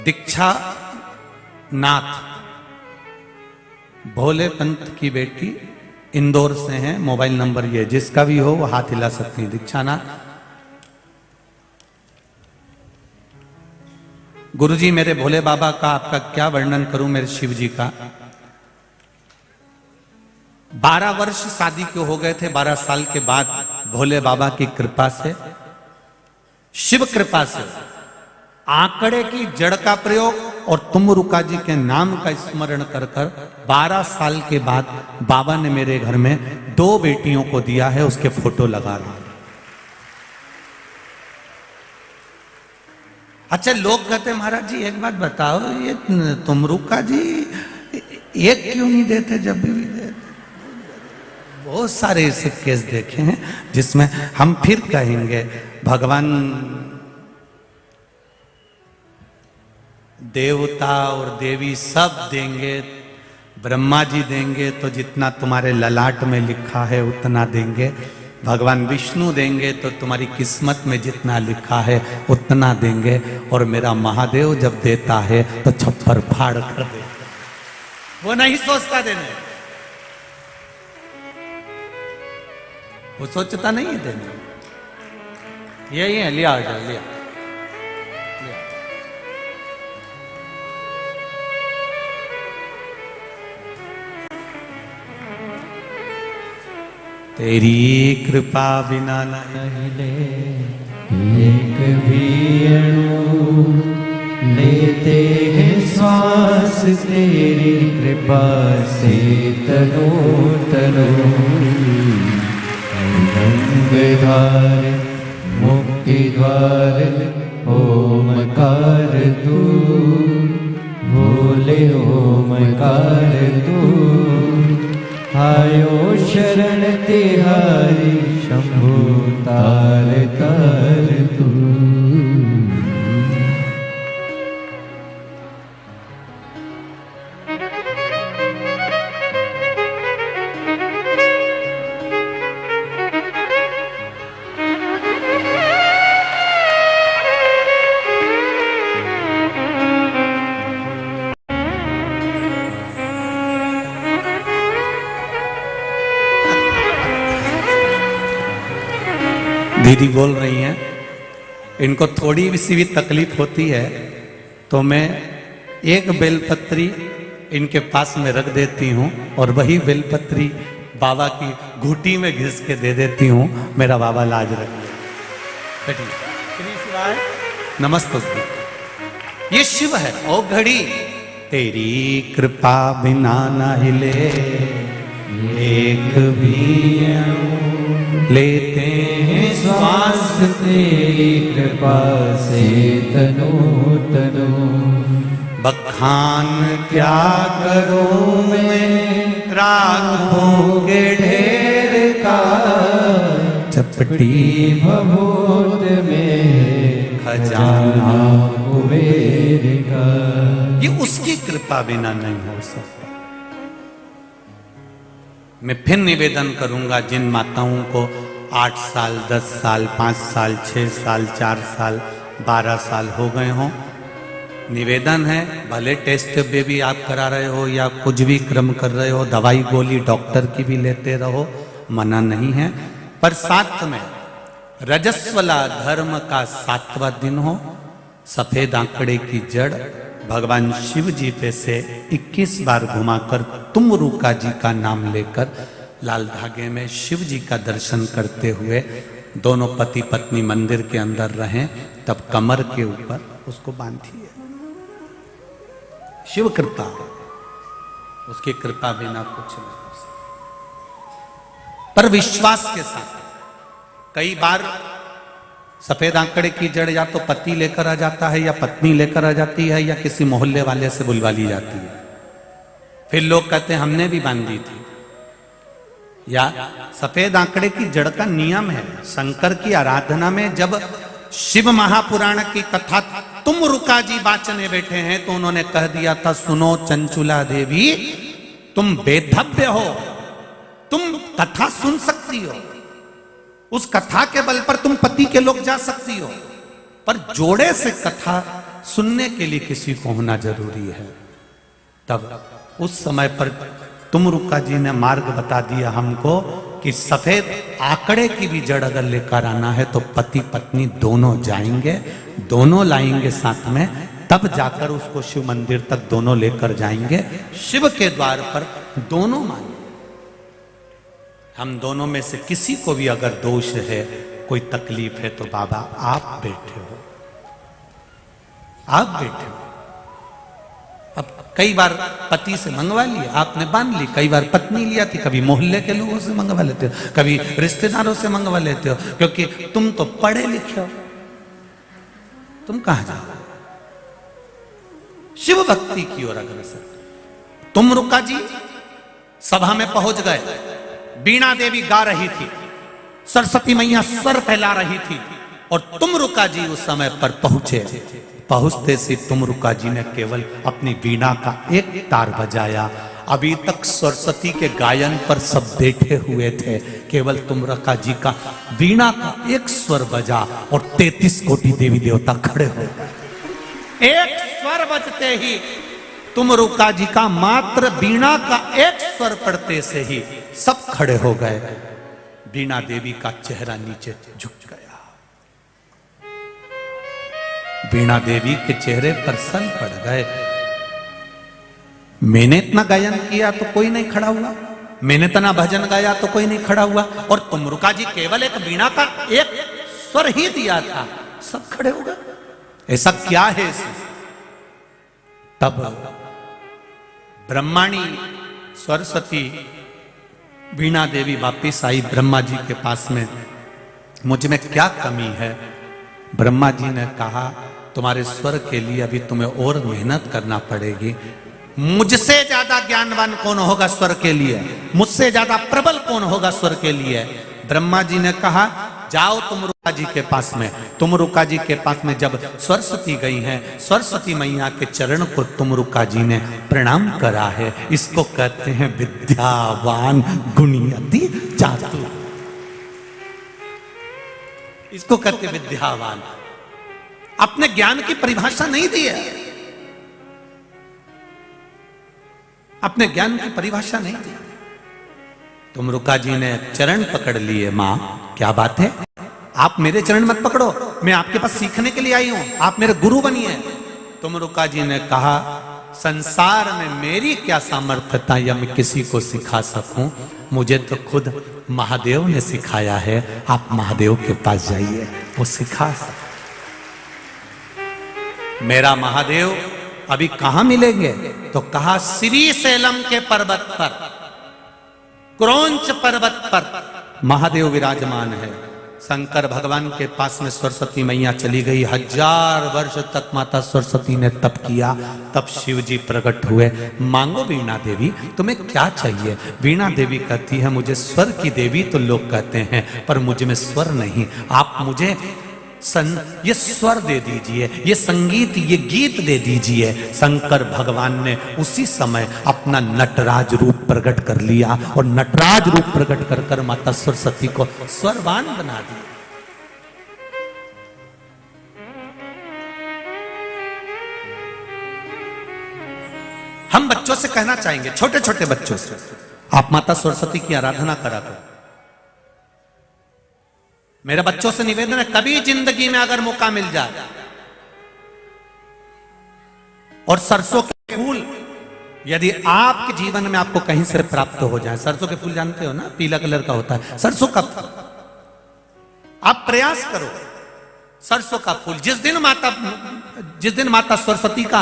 दीक्षा नाथ भोले पंत की बेटी, इंदौर से हैं। मोबाइल नंबर ये, जिसका भी हो वो हाथ हिला सकती हैं। दीक्षा नाथ, गुरुजी मेरे भोले बाबा का आपका क्या वर्णन करूं, मेरे शिव जी का। 12 वर्ष शादी के हो गए थे। 12 साल के बाद भोले बाबा की कृपा से, शिव कृपा से, आंकड़े की जड़ का प्रयोग और तुमरुका जी के नाम का स्मरण कर 12 साल के बाद बाबा ने मेरे घर में 2 बेटियों को दिया है। उसके फोटो लगा रहा हूं। अच्छा, लोग कहते महाराज जी एक बात बताओ, ये तुमरुका जी एक क्यों नहीं देते जब भी देते? बहुत सारे ऐसे केस देखे हैं जिसमें हम फिर कहेंगे भगवान देवता और देवी सब देंगे। ब्रह्मा जी देंगे तो जितना तुम्हारे ललाट में लिखा है उतना देंगे। भगवान विष्णु देंगे तो तुम्हारी किस्मत में जितना लिखा है उतना देंगे। और मेरा महादेव जब देता है तो छप्पर फाड़ कर दे, वो नहीं सोचता देने, वो सोचता नहीं है देने। यही है, लिया लिया। तेरी कृपा बिना नहीं ले एक भी अणु लेते हैं श्वास, तेरी कृपा से तनो तनो। गंगाधार मुक्ति द्वार ओमकार तू, भोले ओमकार तू। आयो शरण तिहारी शंभु तार तार तू। दीदी बोल रही हैं, इनको थोड़ी सी भी तकलीफ होती है तो मैं एक बेलपत्री इनके पास में रख देती हूँ और वही बेलपत्री बाबा की घूटी में घिस के दे देती हूँ। मेरा बाबा लाज रखिए। नमस्ते। ये शिव है। ओ घड़ी तेरी कृपा बिना न हिले एक भी लेते हैं श्वास, तेरी कृपा से तनो तनो। बखान क्या करूं मैं राखों के ढेर का, चपटी भभूत में खजाना कुबेर का। ये उसकी कृपा बिना नहीं हो सकता। मैं फिर निवेदन करूंगा, जिन माताओं को 8 साल 10 साल 5 साल 6 साल 4 साल 12 साल हो गए हों, निवेदन है भले टेस्ट बेबी आप करा रहे हो या कुछ भी क्रम कर रहे हो, दवाई गोली डॉक्टर की भी लेते रहो, मना नहीं है, पर साथ में रजस्वला धर्म का 7वां दिन हो, सफेद आंकड़े की जड़ भगवान शिव जी पे से 21 बार घुमाकर तुमरुका जी का नाम लेकर लाल धागे में शिव जी का दर्शन करते हुए दोनों पति पत्नी मंदिर के अंदर रहें, तब कमर के ऊपर उसको बांधिए। शिव कृपा, उसकी कृपा बिना कुछ नहीं हो सकता, पर विश्वास के साथ। कई बार सफेद आंकड़े की जड़ या तो पति लेकर आ जाता है, या पत्नी लेकर आ जाती है, या किसी मोहल्ले वाले से बुलवा ली जाती है। फिर लोग कहते हैं हमने भी बांधी थी। या सफेद आंकड़े की जड़ का नियम है, शंकर की आराधना में जब शिव महापुराण की कथा तुम रुका जी वाचने बैठे हैं, तो उन्होंने कह दिया था, सुनो चंचुला देवी, तुम बेधव्य हो, तुम कथा सुन सकती हो, उस कथा के बल पर तुम पति के लोग जा सकती हो, पर जोड़े से कथा सुनने के लिए किसी को होना जरूरी है। तब उस समय पर तुम रुका जी ने मार्ग बता दिया हमको कि सफेद आंकड़े की भी जड़ अगर लेकर आना है तो पति पत्नी दोनों जाएंगे, दोनों लाएंगे साथ में, तब जाकर उसको शिव मंदिर तक दोनों लेकर जाएंगे। शिव के द्वार पर दोनों मानेंगे। हम दोनों में से किसी को भी अगर दोष है, कोई तकलीफ है, तो बाबा आप बैठे हो, आप बैठे हो। अब कई बार पति से मंगवा लिया, आपने बांध ली, कई बार पत्नी लिया थी, कभी मोहल्ले के लोगों से मंगवा लेते हो, कभी रिश्तेदारों से मंगवा लेते हो, क्योंकि तुम तो पढ़े लिखे हो, तुम कहां जाओ? शिव भक्ति की ओर अग्रसर। तुम रुका जी सभा में पहुंच गए, बीणा देवी गा रही थी, सरस्वती मैया स्वर फैला रही थी, और तुम रुका जी उस समय पर पहुंचे। पहुंचते से तुम रुका जी ने केवल अपनी बीणा का एक तार बजाया। अभी तक सरस्वती के गायन पर सब बैठे हुए थे, केवल तुम रुका जी का बीणा का एक स्वर बजा और 33 कोटि देवी देवता खड़े हो गए। एक स्वर बजते ही, तुम रुका जी का मात्र बीणा का एक स्वर पड़ते से ही सब खड़े हो गए। बीणा देवी का चेहरा नीचे झुक गया। बीणा देवी के चेहरे पर सल पड़ गए। मैंने इतना गायन किया तो कोई नहीं खड़ा हुआ, मैंने इतना भजन गाया तो कोई नहीं खड़ा हुआ, और तुम रुका जी केवल एक बीणा का एक स्वर ही दिया था, सब खड़े हो गए। ऐसा क्या है इसमें? तब ब्रह्माणी सरस्वती बीणा देवी वापिस आई ब्रह्मा जी के पास में, मुझ में क्या कमी है? ब्रह्मा जी ने कहा, तुम्हारे स्वर के लिए अभी तुम्हें और मेहनत करना पड़ेगी। मुझसे ज्यादा ज्ञानवान कौन होगा स्वर के लिए? मुझसे ज्यादा प्रबल कौन होगा स्वर के लिए? ब्रह्मा जी ने कहा, जाओ तुम रुका जी के पास में। तुम रुका जी के पास में जब सरस्वती गई हैं, सरस्वती मैया के चरण को तुम रुका जी ने प्रणाम करा है। इसको कहते हैं विद्यावान गुणियति चातुर, इसको कहते विद्यावान। अपने ज्ञान की परिभाषा नहीं दी है, अपने ज्ञान की परिभाषा नहीं दी। तुम रुका जी ने चरण पकड़ लिए। मां क्या बात है, आप मेरे चरण मत पकड़ो, मैं आपके पास सीखने के लिए आई हूं, आप मेरे गुरु बनिए। तुम रुका जी ने कहा, संसार में मेरी क्या सामर्थ्यता या मैं किसी को सिखा सकूं? मुझे तो खुद महादेव ने सिखाया है, आप महादेव के पास जाइए, वो सिखा सकते। मेरा महादेव अभी कहां मिलेंगे? तो कहा, श्री सैलम के पर्वत पर, क्रौंच पर्वत पर महादेव विराजमान है। शंकर भगवान के पास में सरस्वती मैया चली गई। 1000 वर्ष तक माता सरस्वती ने तप किया, तब शिव जी प्रकट हुए। मांगो वीणा देवी, तुम्हें क्या चाहिए? वीणा देवी कहती है, मुझे स्वर की देवी तो लोग कहते हैं, पर मुझ में स्वर नहीं। आप मुझे ये स्वर दे दीजिए, ये संगीत, ये गीत दे दीजिए। शंकर भगवान ने उसी समय अपना नटराज रूप प्रकट कर लिया, और नटराज रूप प्रकट कर कर माता सरस्वती को स्वरवान बना दिया। हम बच्चों से कहना चाहेंगे, छोटे छोटे बच्चों से, आप माता सरस्वती की आराधना करा करो। मेरे बच्चों से निवेदन है, कभी जिंदगी में अगर मौका मिल जाए और सरसों के फूल यदि आपके जीवन में आपको कहीं से प्राप्त हो जाए, सरसों के फूल जानते हो ना, पीला कलर का होता है सरसों का फूल, आप प्रयास करो। सरसों का फूल जिस दिन माता सरस्वती का,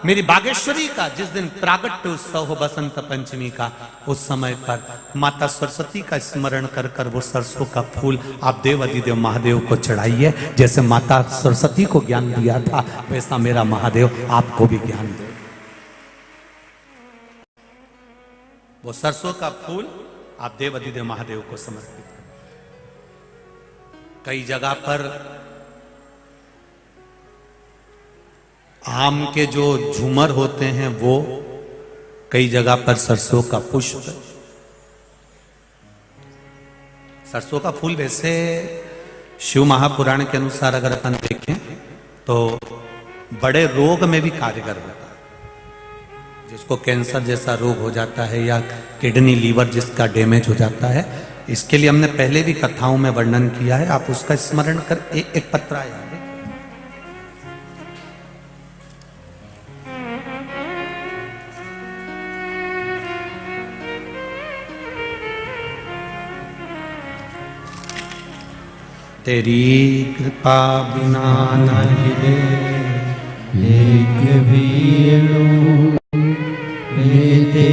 मेरी बागेश्वरी का जिस दिन प्रागट्य उत्सव हो बसंत पंचमी का, उस समय पर माता सरस्वती का स्मरण कर कर वो सरसों का फूल आप देव अधिदेव महादेव को चढ़ाइए। जैसे माता सरस्वती को ज्ञान दिया था, वैसा मेरा महादेव आपको भी ज्ञान दे। वो सरसों का फूल आप देव अधिदेव महादेव को समर्पित करें। कई जगह पर आम के जो झूमर होते हैं वो, कई जगह पर सरसों का पुष्प। सरसों का फूल वैसे शिव महापुराण के अनुसार अगर अपन देखें तो बड़े रोग में भी कारगर होता है। जिसको कैंसर जैसा रोग हो जाता है या किडनी लीवर जिसका डैमेज हो जाता है, इसके लिए हमने पहले भी कथाओं में वर्णन किया है। आप उसका स्मरण कर एक पत्र आया है, तेरी कृपा बिना न हिले एक भी लेते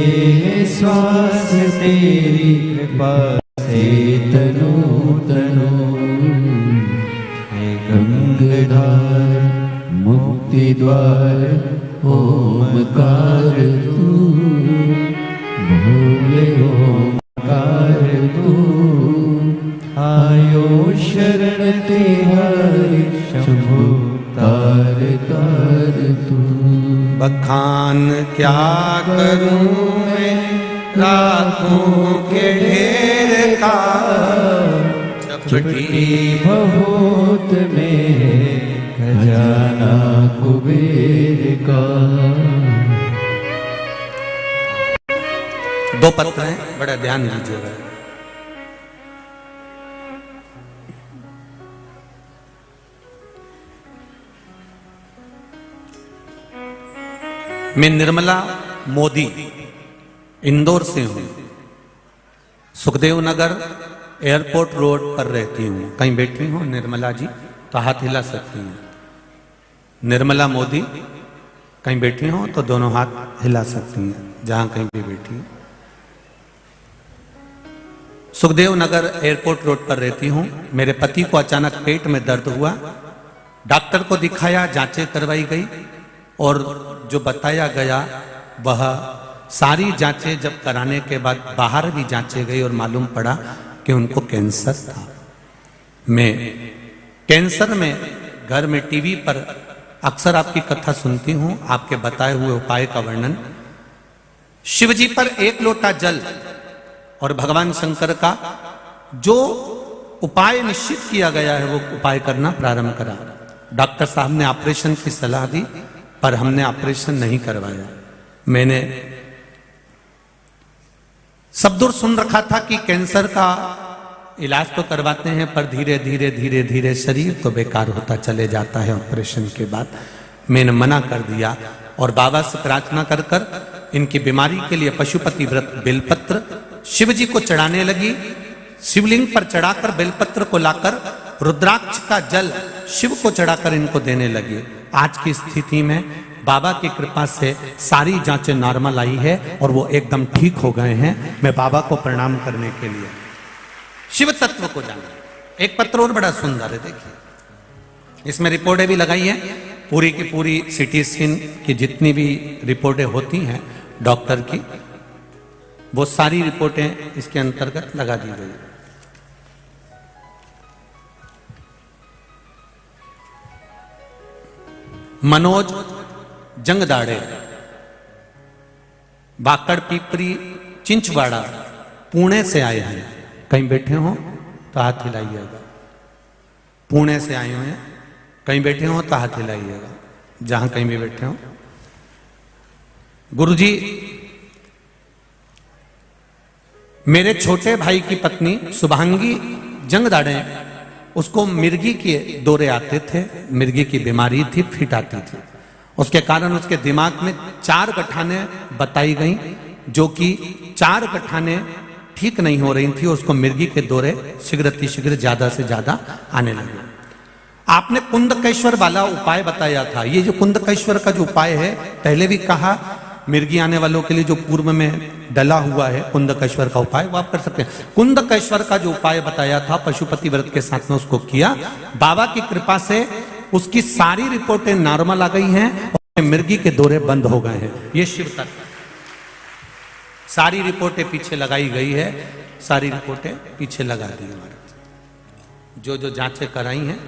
श्वास तेरी कृपा से तनु तनु। गंगाधार मुक्ति द्वार ओमकार तू, भोले ओमकार तू। आयो शरण तेहारी शंभु तार तार तू। बखान क्या करूं मैं रातों के ढेर का, चपटी भभूत में खजाना कुबेर का। दो पत्र हैं, बड़ा ध्यान दीजिएगा। मैं निर्मला मोदी इंदौर से हूं, सुखदेव नगर एयरपोर्ट रोड पर रहती हूं। कहीं बैठी हूं निर्मला जी तो हाथ हिला सकती हैं। निर्मला मोदी कहीं बैठी हो तो दोनों हाथ हिला सकती हैं, जहां कहीं भी बैठी हो। सुखदेव नगर एयरपोर्ट रोड पर रहती हूं। मेरे पति को अचानक पेट में दर्द हुआ, डॉक्टर को दिखाया, जांचें करवाई गई और जो बताया गया वह सारी जांचें जब कराने के बाद बाहर भी जांचें गई और मालूम पड़ा कि उनको कैंसर था। मैं कैंसर में घर में टीवी पर अक्सर आपकी कथा सुनती हूं, आपके बताए हुए उपाय का वर्णन। शिव जी पर 1 लोटा जल और भगवान शंकर का जो उपाय निश्चित किया गया है वो उपाय करना प्रारंभ करा। डॉक्टर साहब ने ऑपरेशन की सलाह दी पर हमने ऑपरेशन नहीं करवाया। मैंने सब दूर सुन रखा था कि कैंसर का इलाज तो करवाते हैं पर धीरे धीरे धीरे धीरे शरीर तो बेकार होता चले जाता है ऑपरेशन के बाद। मैंने मना कर दिया और बाबा से प्रार्थना कर कर इनकी बीमारी के लिए पशुपति व्रत बेलपत्र शिव जी को चढ़ाने लगी। शिवलिंग पर चढ़ाकर बेलपत्र को लाकर रुद्राक्ष का जल शिव को चढ़ाकर इनको देने लगी। आज की स्थिति में बाबा की कृपा से सारी जांचें नॉर्मल आई है और वो एकदम ठीक हो गए हैं। मैं बाबा को प्रणाम करने के लिए शिव तत्व को जाना। एक पत्र और बड़ा सुंदर है, देखिए इसमें रिपोर्टें भी लगाई हैं, पूरी की पूरी सिटी स्कैन की जितनी भी रिपोर्टें होती हैं डॉक्टर की, वो सारी रिपोर्टें इसके अंतर्गत लगा दी गई। मनोज जंगदाड़े, बाकड़ पीपरी चिंचवाड़ा, पुणे से आए हैं। कहीं बैठे हो तो हाथ हिलाइएगा। पुणे से आए हुए हैं, कहीं बैठे हो तो हाथ हिलाइएगा, जहां कहीं भी बैठे हो। गुरुजी, मेरे छोटे भाई की पत्नी शुभांगी जंगदाड़े, उसको मिर्गी के दौरे आते थे, मिर्गी की बीमारी थी, फिट आती थी। उसके कारण उसके दिमाग में 4 गठाने बताई गई, जो कि 4 गठाने ठीक नहीं हो रही थी, उसको मिर्गी के दौरे शीघ्र ज्यादा से ज्यादा आने लगे। आपने कुंदकेश्वर वाला उपाय बताया था। ये जो कुंदकेश्वर का जो उपाय है, पहले भी कहा, मिर्गी आने वालों के लिए जो पूर्व में डला हुआ है कुंदकेश्वर का उपाय, वो आप कर सकते हैं। कुंदकेश्वर का जो उपाय बताया था, पशुपति व्रत के साथ में उसको किया। बाबा की कृपा से उसकी सारी रिपोर्टें नॉर्मल आ गई हैं और मिर्गी के दौरे बंद हो गए हैं। ये शिव तत्व, सारी रिपोर्टें पीछे लगाई गई है, सारी रिपोर्टें पीछे लगा दी हमारे, जो जांचें कराई हैं।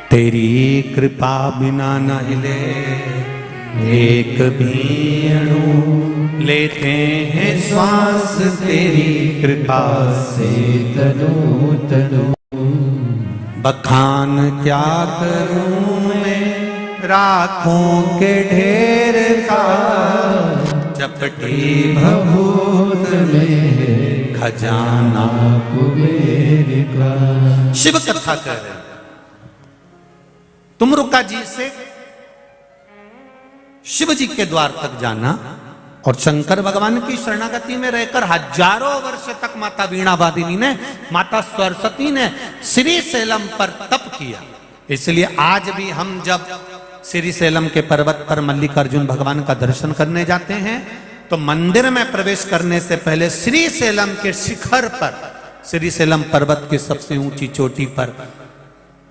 तेरी कृपा बिना न हिले एक भी अणु, लेते हैं श्वास तेरी कृपा से तनु तनु। बखान क्या करूं मैं राखों के ढेर का, चपटी भभूत में खजाना कुबेर का। शिव कथा कर रहे हैं। तुमरुका जी से शिव जी के द्वार तक जाना और शंकर भगवान की शरणागति में रहकर हजारों वर्ष तक माता वीणा वादिनी ने, माता सरस्वती ने श्री सेलम पर तप किया। इसलिए आज भी हम जब श्री सेलम के पर्वत पर मल्लिकार्जुन भगवान का दर्शन करने जाते हैं तो मंदिर में प्रवेश करने से पहले श्री सेलम के शिखर पर, श्री सेलम पर्वत की सबसे ऊंची चोटी पर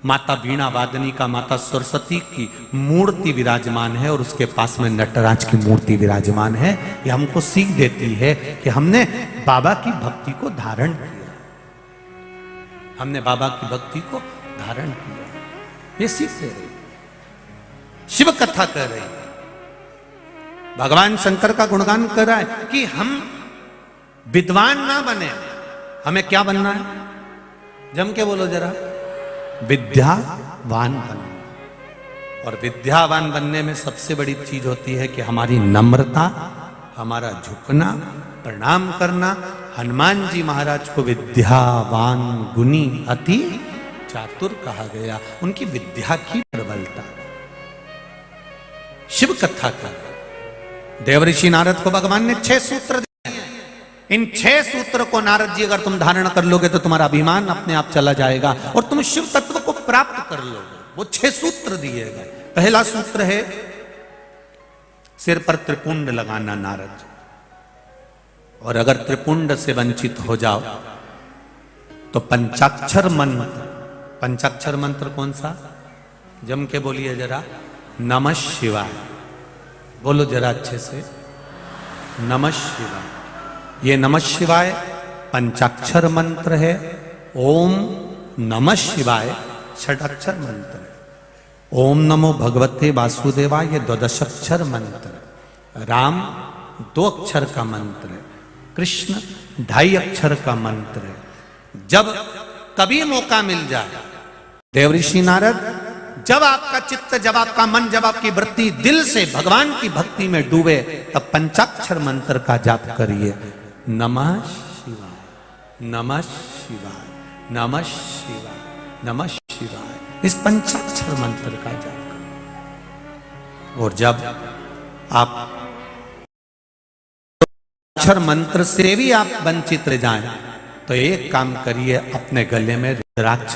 माता वीणा वादनी का, माता सरस्वती की मूर्ति विराजमान है और उसके पास में नटराज की मूर्ति विराजमान है। ये हमको सीख देती है कि हमने बाबा की भक्ति को धारण किया, हमने बाबा की भक्ति को धारण किया। ये सीख दे रही, शिव कथा कर रही, भगवान शंकर का गुणगान कर रहा है कि हम विद्वान ना बने, हमें क्या बनना है? जम के बोलो जरा, विद्यावान बनना। और विद्यावान बनने में सबसे बड़ी चीज होती है कि हमारी नम्रता, हमारा झुकना, प्रणाम करना। हनुमान जी महाराज को विद्यावान गुणी अति चातुर कहा गया, उनकी विद्या की प्रबलता। शिव कथा का देवऋषि नारद को भगवान ने 6 सूत्र दिए। इन 6 सूत्र को नारद जी अगर तुम धारण कर लोगे तो तुम्हारा अभिमान अपने आप चला जाएगा और तुम शिव तत्व को प्राप्त कर लोगे। वो 6 सूत्र दिए गए। पहला सूत्र है सिर पर त्रिपुंड लगाना नारद, और अगर त्रिपुंड से वंचित हो जाओ तो पंचाक्षर मंत्र। पंचाक्षर मंत्र कौन सा? जम के बोलिए जरा, नमः शिवाय। बोलो जरा अच्छे से, नमः शिवाय। ये नमः शिवाय पंचाक्षर मंत्र है। ओम नमः शिवाय षडाक्षर मंत्र है। ओम नमो भगवते वासुदेवाय ये 12 अक्षर मंत्र है। राम 2 अक्षर का मंत्र है। कृष्ण 2.5 अक्षर का मंत्र है। जब कभी मौका मिल जाए देवऋषि नारद, जब आपका चित्त, जब आपका मन, जब आपकी वृत्ति दिल से भगवान की भक्ति में डूबे, तब पंचाक्षर मंत्र का जाप करिए। नमः शिवाय, नमः शिवाय, नमः शिवाय, नमः शिवाय। इस पंचाक्षर मंत्र का जाप करिए। और जब आप अक्षर मंत्र से भी आप वंचित रह जाएं तो एक काम करिए, अपने गले में रुद्राक्ष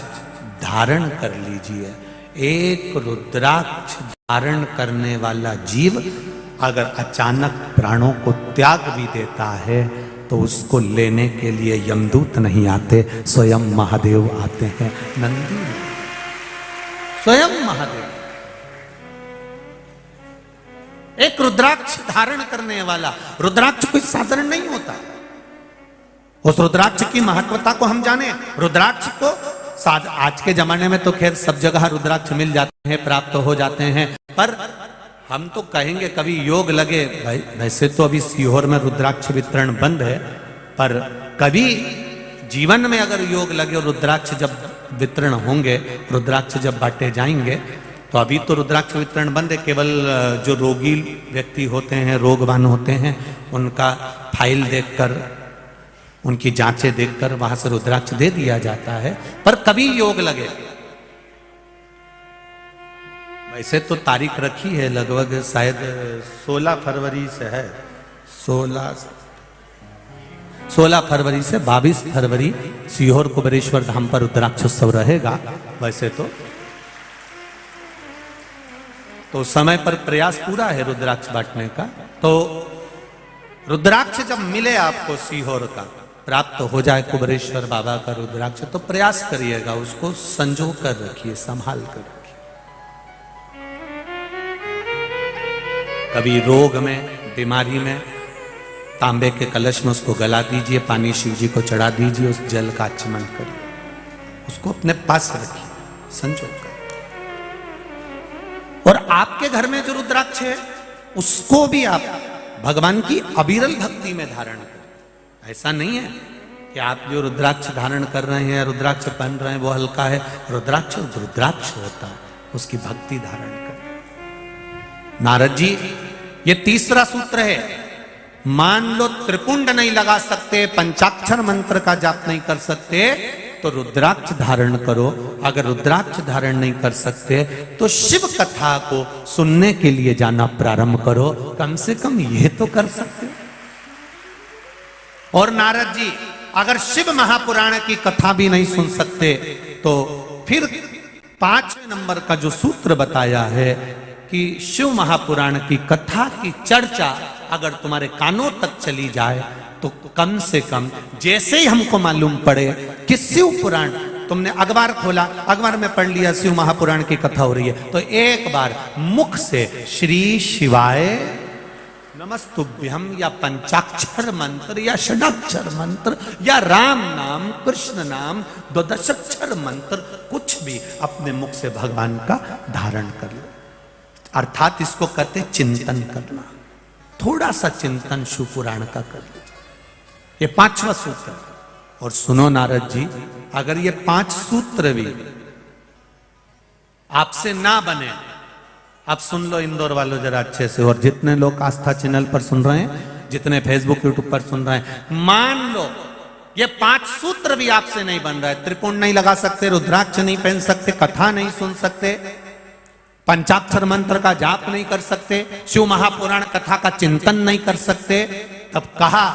धारण कर लीजिए। एक रुद्राक्ष धारण करने वाला जीव अगर अचानक प्राणों को त्याग भी देता है तो उसको लेने के लिए यमदूत नहीं आते, स्वयं महादेव आते हैं। नंदी स्वयं महादेव। एक रुद्राक्ष धारण करने वाला, रुद्राक्ष कोई साधारण नहीं होता। उस रुद्राक्ष की महत्वता को हम जाने। रुद्राक्ष को आज के जमाने में तो खैर सब जगह रुद्राक्ष मिल जाते हैं, प्राप्त हो जाते हैं, पर हम तो कहेंगे कभी योग लगे। भाई वैसे तो अभी सीहोर में रुद्राक्ष वितरण बंद है, पर कभी जीवन में अगर योग लगे और रुद्राक्ष जब वितरण होंगे, रुद्राक्ष जब बांटे जाएंगे, तो अभी तो रुद्राक्ष वितरण बंद है। केवल जो रोगी व्यक्ति होते हैं, रोगवान होते हैं, उनका फाइल देखकर, उनकी जांचें देखकर वहां से रुद्राक्ष दे दिया जाता है। पर कभी योग लगे, वैसे तो तारीख रखी है लगभग शायद 16 फरवरी से है, 16 फरवरी से 22 फरवरी सीहोर कुबेरेश्वर धाम पर रुद्राक्षोत्सव रहेगा। वैसे तो समय पर प्रयास पूरा है रुद्राक्ष बांटने का। तो रुद्राक्ष जब मिले आपको सीहोर का प्राप्त हो जाए कुबेरेश्वर बाबा का रुद्राक्ष, तो प्रयास करिएगा उसको संजो कर रखिए, संभाल कर रखिए। कभी रोग में, बीमारी में तांबे के कलश में उसको गला दीजिए, पानी शिव जी को चढ़ा दीजिए, उस जल का आचमन करिए, उसको अपने पास रखिए संजो कर। और आपके घर में जो रुद्राक्ष है उसको भी आप भगवान की अविरल भक्ति में धारण करें। ऐसा नहीं है कि आप जो रुद्राक्ष धारण कर रहे हैं, रुद्राक्ष पहन रहे हैं वो हल्का है। रुद्राक्ष रुद्राक्ष होता है, उसकी भक्ति धारण करें। नारद जी, ये तीसरा सूत्र है। मान लो त्रिपुंड नहीं लगा सकते, पंचाक्षर मंत्र का जाप नहीं कर सकते, तो रुद्राक्ष धारण करो। अगर रुद्राक्ष धारण नहीं कर सकते तो शिव कथा को सुनने के लिए जाना प्रारंभ करो, कम से कम यह तो कर सकते हो। और नारद जी, अगर शिव महापुराण की कथा भी नहीं सुन सकते तो फिर 5वें नंबर का जो सूत्र बताया है कि शिव महापुराण की कथा की चर्चा अगर तुम्हारे कानों तक चली जाए तो कम से कम, जैसे ही हमको मालूम पड़े कि शिव पुराण, तुमने अखबार खोला, अखबार में पढ़ लिया शिव महापुराण की कथा हो रही है, तो एक बार मुख से श्री शिवाय नमस्तुभ्यम या पंचाक्षर मंत्र या षडाक्षर मंत्र या राम नाम, कृष्ण नाम, 12 मंत्र, कुछ भी अपने मुख से भगवान का धारण कर लो। अर्थात इसको कहते चिंतन करना। थोड़ा सा चिंतन शिव पुराण का कर लीजिए। ये 5वां सूत्र। और सुनो नारद जी, अगर ये 5 सूत्र भी आपसे ना बने, आप सुन लो इंदौर वालों जरा अच्छे से, और जितने लोग आस्था चैनल पर सुन रहे हैं, जितने फेसबुक यूट्यूब पर सुन रहे हैं, मान लो ये 5 सूत्र भी आपसे नहीं बन रहा है, त्रिपुंड नहीं लगा सकते, रुद्राक्ष नहीं पहन सकते, कथा नहीं सुन सकते, पंचाक्षर मंत्र का जाप नहीं कर सकते, शिव महापुराण कथा का चिंतन नहीं कर सकते, तब कहा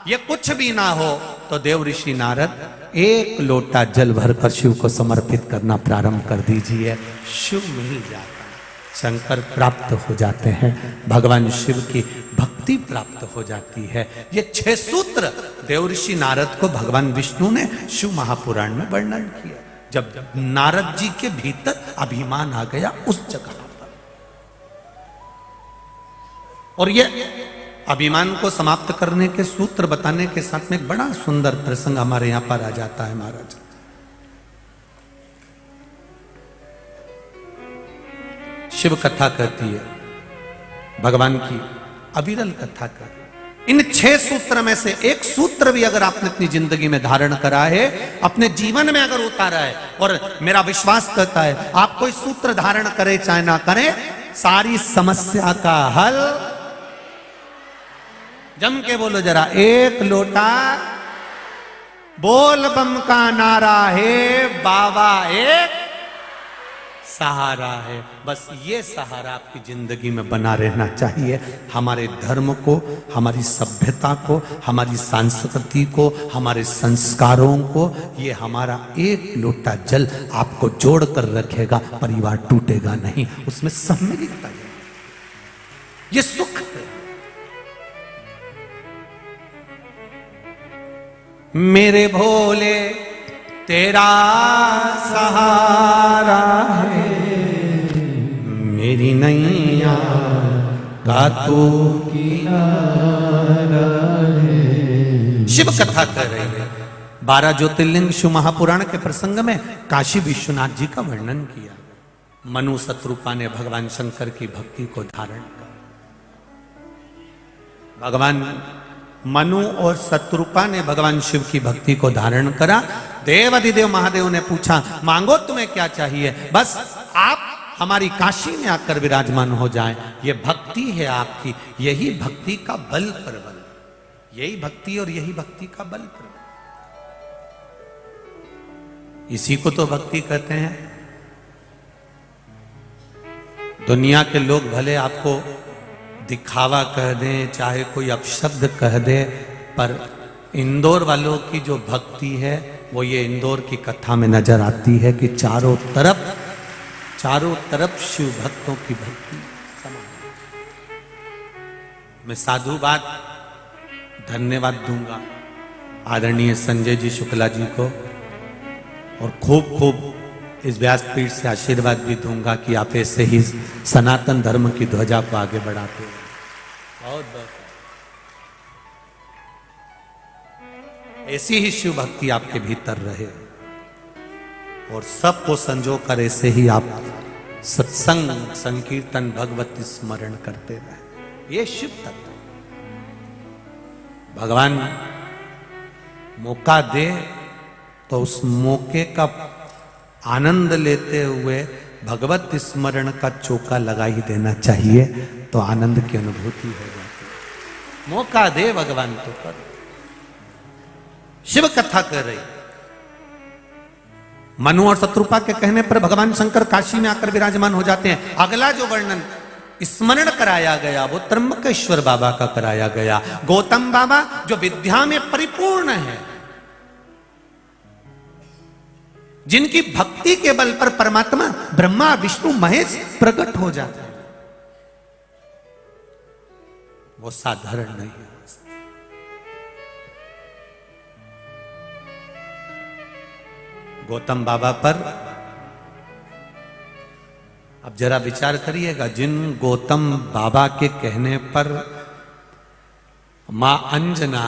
ये कुछ भी ना हो तो देव ऋषि नारद 1 लोटा जल भरकर शिव को समर्पित करना प्रारंभ कर दीजिए। शिव मिल जाता है, शंकर प्राप्त हो जाते हैं, भगवान शिव की भक्ति प्राप्त हो जाती है। ये 6 सूत्र देव ऋषि नारद को भगवान विष्णु ने शिव महापुराण में वर्णन किया, जब नारद जी के भीतर अभिमान आ गया उस जगह पर। और ये अभिमान को समाप्त करने के सूत्र बताने के साथ में एक बड़ा सुंदर प्रसंग हमारे यहां पर आ जाता है महाराज। शिव कथा कहती है, भगवान की अविरल कथा कहती है। इन 6 सूत्र में से एक सूत्र भी अगर आपने अपनी जिंदगी में धारण करा है, अपने जीवन में अगर उतारा है, और मेरा विश्वास करता है आप कोई सूत्र धारण करे चाहे ना करे, सारी समस्या का हल, जम के बोलो जरा, 1 लोटा बोल बम का नारा है, बाबा एक सहारा है। बस ये सहारा आपकी जिंदगी में बना रहना चाहिए। हमारे धर्म को, हमारी सभ्यता को, हमारी संस्कृति को, हमारे संस्कारों को, ये हमारा 1 लोटा जल आपको जोड़ कर रखेगा। परिवार टूटेगा नहीं, उसमें सम्मिलितता है, ये सुख है। मेरे भोले तेरा सहारा है, मेरी नैया का तू किनारा है। शिव कथा कर रही है। 12 ज्योतिर्लिंग शिव महापुराण के प्रसंग में काशी विश्वनाथ जी का वर्णन किया। मनु शत्रुपा ने भगवान शंकर की भक्ति को धारण किया। भगवान मनु और शत्रुपा ने भगवान शिव की भक्ति को धारण करा। देवाधिदेव महादेव ने पूछा, मांगो तुम्हें क्या चाहिए, बस आप हमारी काशी में आकर विराजमान हो जाएं। ये भक्ति है आपकी, यही भक्ति का बल प्रबल, यही भक्ति और यही भक्ति का बल प्रबल, इसी को तो भक्ति कहते हैं। दुनिया के लोग भले आपको दिखावा कह दें, चाहे कोई अपशब्द कह दे, पर इंदौर वालों की जो भक्ति है वो ये इंदौर की कथा में नजर आती है कि चारों तरफ शिव भक्तों की भक्ति समान। मैं साधुवाद धन्यवाद दूंगा आदरणीय संजय जी शुक्ला जी को, और खूब इस व्यासपीठ से आशीर्वाद भी दूंगा कि आप ऐसे ही सनातन धर्म की ध्वजा को आगे बढ़ाते हैं। बहुत बहुत ऐसी ही शिव भक्ति आपके भीतर रहे और सबको संजो कर ऐसे ही आप सत्संग संकीर्तन भगवत स्मरण करते रहे। ये शिव तत्व भगवान मौका दे तो उस मौके का आनंद लेते हुए भगवत स्मरण का चौका लगा ही देना चाहिए, तो आनंद की अनुभूति हो जाती है। मौका दे भगवान तो कर। शिव कथा कर रही, मनु और शत्रुपा के कहने पर भगवान शंकर काशी में आकर विराजमान हो जाते हैं। अगला जो वर्णन स्मरण कराया गया वो त्र्यंबकेश्वर बाबा का कराया गया। गौतम बाबा जो विद्या में परिपूर्ण है, जिनकी भक्ति के बल पर परमात्मा ब्रह्मा विष्णु महेश प्रकट हो जाते हैं, वो साधारण नहीं है। गौतम बाबा पर अब जरा विचार करिएगा, जिन गौतम बाबा के कहने पर मां अंजना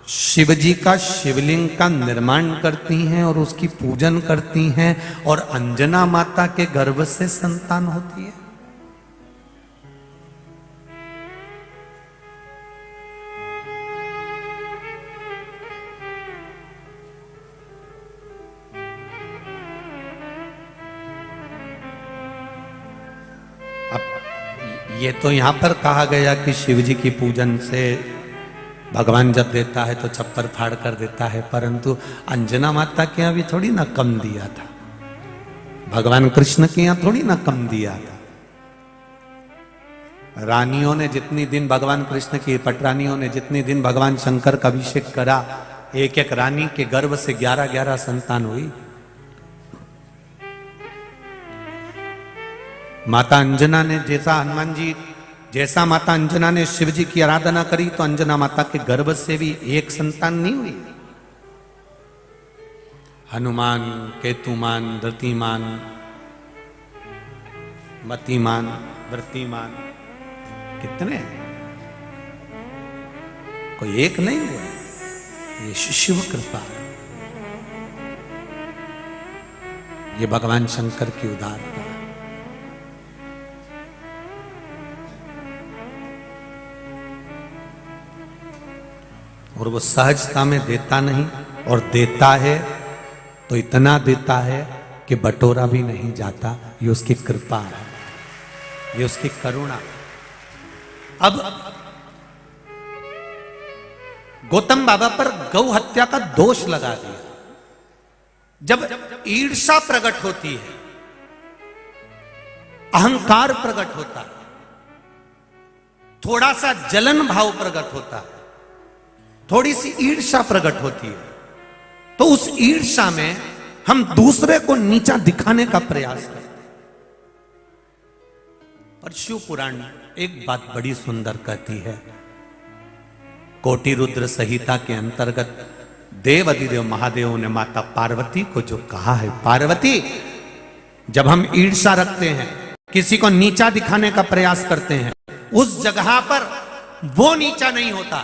शिव जी का शिवलिंग का निर्माण करती हैं और उसकी पूजन करती हैं, और अंजना माता के गर्भ से संतान होती है। अब ये तो यहां पर कहा गया कि शिव जी की पूजन से भगवान जब देता है तो छप्पर फाड़ कर देता है, परंतु अंजना माता के यहां भी थोड़ी ना कम दिया था, भगवान कृष्ण के यहां थोड़ी ना कम दिया था। रानियों ने जितनी दिन भगवान कृष्ण की, पटरानियों ने जितनी दिन भगवान शंकर का अभिषेक करा, एक एक रानी के गर्भ से 11-11 संतान हुई। माता अंजना ने जैसा माता अंजना ने शिव जी की आराधना करी, तो अंजना माता के गर्भ से भी एक संतान नहीं हुई। हनुमान, केतुमान, धृतिमान, मतिमान, वृत्तिमान, कितने कोई एक नहीं हुआ। ये शिव कृपा है, ये भगवान शंकर की उदारता है। और वो सहजता में देता नहीं, और देता है तो इतना देता है कि बटोरा भी नहीं जाता। ये उसकी कृपा है, ये उसकी करुणा। अब गौतम बाबा पर गौ हत्या का दोष लगा दिया। जब ईर्ष्या प्रकट होती है, अहंकार प्रकट होता है, थोड़ा सा जलन भाव प्रकट होता है, थोड़ी सी ईर्ष्या प्रकट होती है, तो उस ईर्ष्या में हम दूसरे को नीचा दिखाने का प्रयास करते हैं। पर शिव पुराण एक बात बड़ी सुंदर कहती है। कोटि रुद्र संहिता के अंतर्गत देव अधिदेव महादेव ने माता पार्वती को जो कहा है, पार्वती, जब हम ईर्ष्या रखते हैं, किसी को नीचा दिखाने का प्रयास करते हैं, उस जगह पर वो नीचा नहीं होता,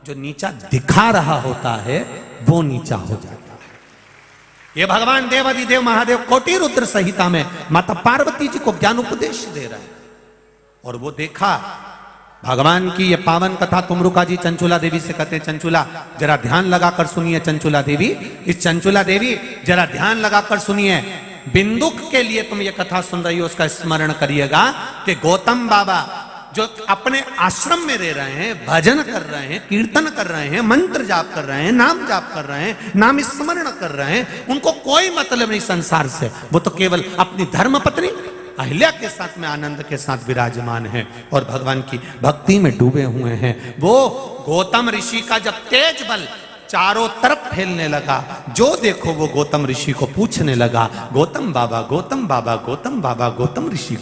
जो नीचा दिखा रहा होता है वो नीचा हो जाता है। ये भगवान देवाधिदेव महादेव कोटि रुद्र संहिता में माता पार्वती जी को ज्ञान उपदेश दे रहे हैं। और वो देखा भगवान की ये पावन कथा तुमरुका जी चंचुला देवी से कहते हैं, चंचुला जरा ध्यान लगाकर सुनिए। चंचुला देवी, इस चंचुला देवी जरा ध्यान लगाकर सुनिए। बिंदुक के लिए तुम ये कथा सुन रही हो, उसका स्मरण करिएगा कि गौतम बाबा जो अपने आश्रम में रह रहे हैं, भजन कर रहे हैं, कीर्तन कर रहे हैं, मंत्र जाप कर रहे हैं, नाम जाप कर रहे हैं, नाम स्मरण कर रहे हैं, उनको कोई मतलब नहीं संसार से। वो तो केवल अपनी धर्म पत्नी अहिल्या के साथ में आनंद के साथ विराजमान हैं और भगवान की भक्ति में डूबे हुए हैं। वो गौतम ऋषि का जब तेज बल चारों तरफ फैलने लगा, जो देखो वो गौतम ऋषि को पूछने लगा, गौतम बाबा, गौतम बाबा, गौतम बाबा, गौतम ऋषि,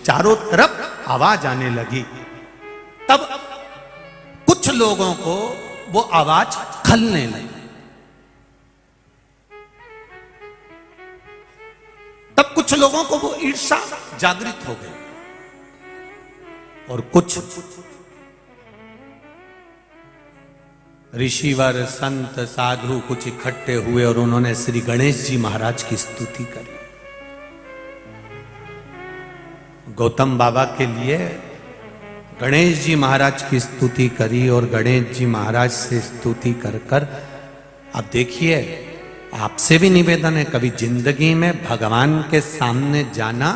चारों तरफ आवाज आने लगी। तब कुछ लोगों को वो आवाज खलने लगी। तब कुछ लोगों को वो ईर्ष्या जागृत हो गई और कुछ ऋषिवर संत साधु कुछ इकट्ठे हुए और उन्होंने श्री गणेश जी महाराज की स्तुति करी। गौतम बाबा के लिए गणेश जी महाराज की स्तुति करी और गणेश जी महाराज से स्तुति कर कर अब देखिए, आपसे भी निवेदन है, कभी जिंदगी में भगवान के सामने जाना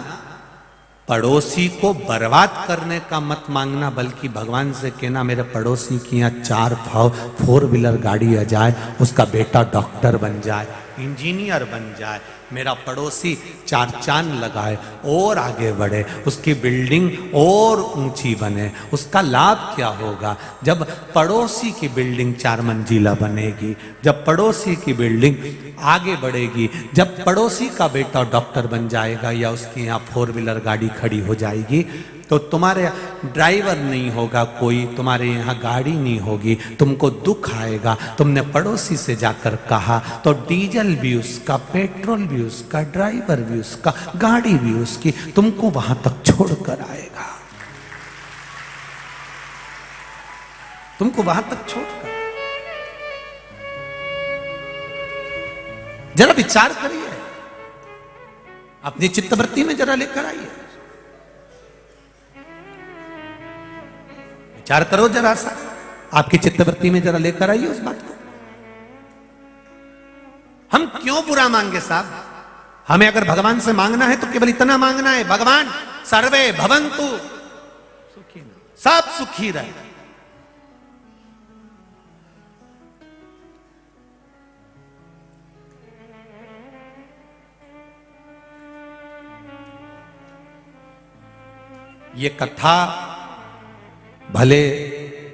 पड़ोसी को बर्बाद करने का मत मांगना, बल्कि भगवान से कहना मेरे पड़ोसी की यहाँ 4 व्हीलर गाड़ी आ जाए, उसका बेटा डॉक्टर बन जाए, इंजीनियर बन जाए, मेरा पड़ोसी 4 चांद लगाए और आगे बढ़े, उसकी बिल्डिंग और ऊंची बने। उसका लाभ क्या होगा जब पड़ोसी की बिल्डिंग 4 मंजिला बनेगी, जब पड़ोसी की बिल्डिंग आगे बढ़ेगी, जब पड़ोसी का बेटा डॉक्टर बन जाएगा या उसकी यहाँ 4 व्हीलर गाड़ी खड़ी हो जाएगी, तो तुम्हारे ड्राइवर नहीं होगा कोई, तुम्हारे यहाँ गाड़ी नहीं होगी, तुमको दुख आएगा। तुमने पड़ोसी से जाकर कहा तो डीजल भी उसका, पेट्रोल भी उसका, ड्राइवर भी उसका, गाड़ी भी उसकी, तुमको वहां तक छोड़कर आएगा, तुमको वहां तक छोड़कर। जरा विचार करिए, अपनी चित्तवृत्ति में जरा लेकर आइए, विचार करो जरा सा, आपकी चित्तवृत्ति में जरा लेकर आइए उस बात को। हम क्यों बुरा मांगे साहब? हमें अगर भगवान से मांगना है तो केवल इतना मांगना है, भगवान सर्वे भवन्तु सुखी, सब सुखी रहे। ये कथा भले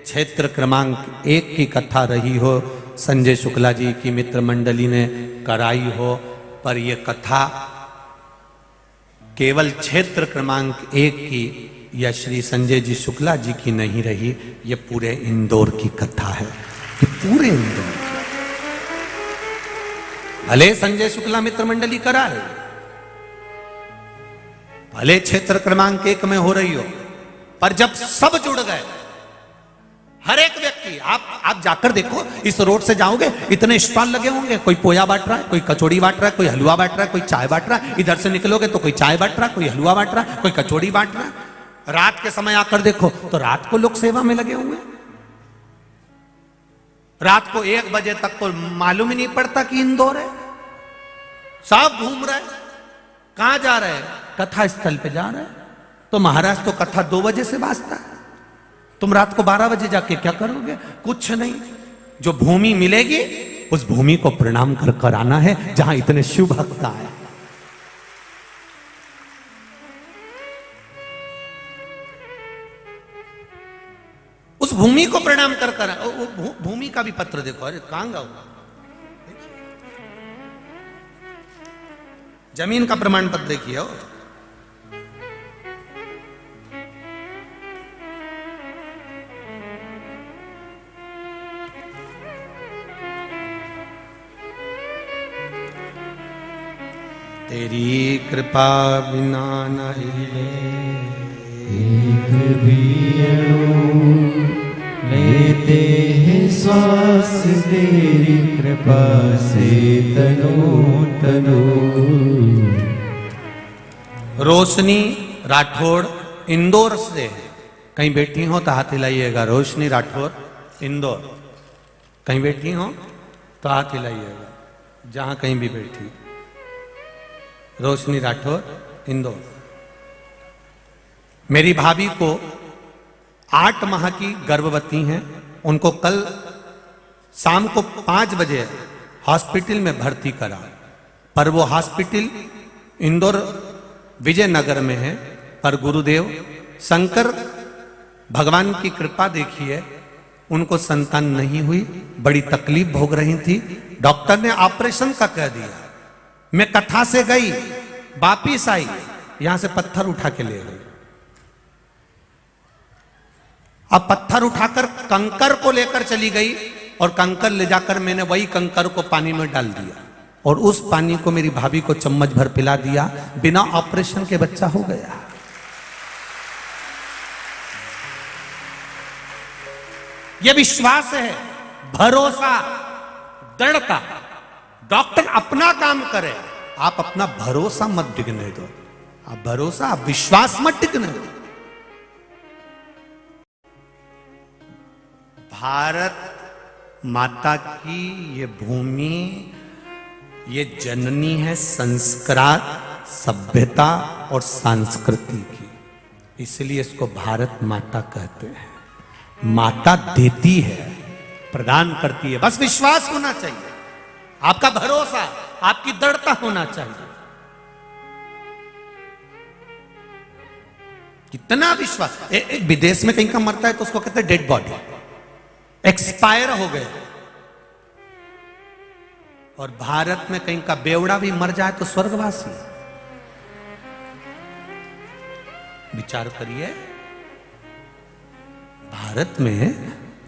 क्षेत्र क्रमांक 1 की कथा रही हो, संजय शुक्ला जी की मित्र मंडली ने कराई हो, पर यह कथा केवल क्षेत्र क्रमांक 1 की या श्री संजय जी शुक्ला जी की नहीं रही, ये पूरे इंदौर की कथा है, ये पूरे इंदौर की। भले संजय शुक्ला मित्र मंडली कराए, भले क्षेत्र क्रमांक 1 में हो रही हो, पर जब सब जुड़ गए, हर एक व्यक्ति, आप जाकर देखो, इस रोड से जाओगे इतने स्टॉल लगे होंगे, कोई पोया बांट रहा है, कोई कचौड़ी बांट रहा है, कोई हलवा बांट रहा है, कोई चाय बांट रहा है। इधर से निकलोगे तो कोई चाय बांट रहा है, कोई हलवा बांट रहा है, कोई कचौड़ी बांट रहा है। रात के समय आकर देखो तो रात को लोग सेवा में लगे हुए, रात को 1 बजे तक को मालूम ही नहीं पड़ता कि इंदौर है, सब घूम रहे, कहां जा रहे हैं? कथा स्थल पे जा रहे हैं। तो महाराज तो कथा 2 बजे से बाजता है, तुम रात को 12 बजे जाके क्या करोगे? कुछ नहीं, जो भूमि मिलेगी उस भूमि को प्रणाम कर कर आना है, जहां इतने शिव भक्त आए। उस भूमि को प्रणाम कर कर, भूमि का भी पत्र देखो, अरे कहां गाओ, जमीन का प्रमाण पत्र देखिए हो। तेरी कृपा बिना न हिले एक भी अणु लेते हैं श्वास, तेरी कृपा से तनु तनु। रोशनी राठौड़ इंदौर से, कहीं बैठी हो तो हाथ हिलाइएगा। रोशनी राठौड़ इंदौर, कहीं बैठी हो तो हाथ हिलाइएगा, जहां कहीं भी बैठी। रोशनी राठौड़ इंदौर। मेरी भाभी को 8 माह की गर्भवती हैं, उनको कल शाम को 5 बजे हॉस्पिटल में भर्ती करा, पर वो हॉस्पिटल इंदौर विजयनगर में है, पर गुरुदेव शंकर भगवान की कृपा देखिए, उनको संतान नहीं हुई, बड़ी तकलीफ भोग रही थी। डॉक्टर ने ऑपरेशन का कह दिया। मैं कथा से गई, वापिस आई, यहां से पत्थर उठा के ले गई। अब पत्थर उठाकर कंकर को लेकर चली गई और कंकर ले जाकर मैंने वही कंकर को पानी में डाल दिया और उस पानी को मेरी भाभी को चम्मच भर पिला दिया। बिना ऑपरेशन के बच्चा हो गया। यह विश्वास है, भरोसा, दृढ़ता। डॉक्टर अपना काम करे, आप अपना भरोसा मत डिगने दो। आप भरोसा, आप विश्वास मत डिगने दो। भारत माता की ये भूमि, ये जननी है संस्कार, सभ्यता और संस्कृति की, इसलिए इसको भारत माता कहते हैं। माता देती है, प्रदान करती है, बस विश्वास होना चाहिए, आपका भरोसा, आपकी दृढ़ता होना चाहिए। कितना विश्वास। एक विदेश में कहीं का मरता है तो उसको कहते हैं डेड बॉडी, एक्सपायर हो गए। और भारत में कहीं का बेवड़ा भी मर जाए तो स्वर्गवासी। विचार करिए, भारत में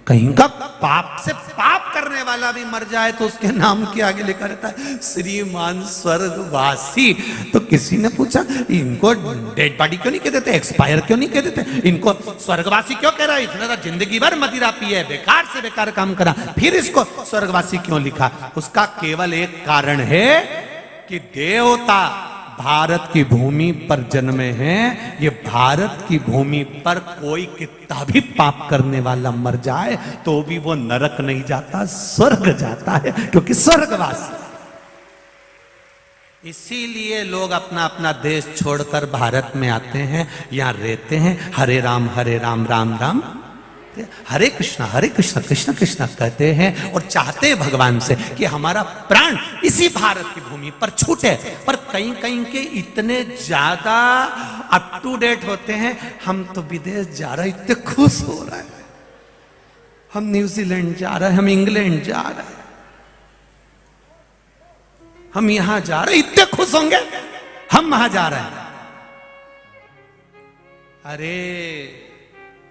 कहीं का पाप से पाप करने वाला भी मर जाए तो उसके नाम के आगे लिखा रहता है श्रीमान स्वर्गवासी। तो किसी ने पूछा इनको डेड बॉडी क्यों नहीं कह देते, एक्सपायर क्यों नहीं कह देते, इनको स्वर्गवासी क्यों कह रहा है? इसने तो जिंदगी भर मदिरा पी है, बेकार से बेकार काम करा, फिर इसको स्वर्गवासी क्यों लिखा? उसका केवल एक कारण है कि देवता भारत की भूमि पर जन्मे हैं। ये भारत की भूमि पर कोई कितना भी पाप करने वाला मर जाए तो भी वो नरक नहीं जाता, स्वर्ग जाता है, क्योंकि स्वर्गवासी। इसीलिए लोग अपना अपना देश छोड़कर भारत में आते हैं, यहां रहते हैं, हरे राम राम राम हरे कृष्णा कृष्ण कृष्ण कहते हैं और चाहते हैं भगवान से कि हमारा प्राण इसी भारत की भूमि पर छूटे। पर कहीं कहीं के इतने ज्यादा अप टू डेट होते हैं, हम तो विदेश जा रहे हैं, इतने खुश हो रहा है, हम न्यूजीलैंड जा रहे हैं, हम इंग्लैंड जा रहे हैं, हम यहां जा रहे हैं, इतने खुश होंगे, हम वहां जा रहे हैं। अरे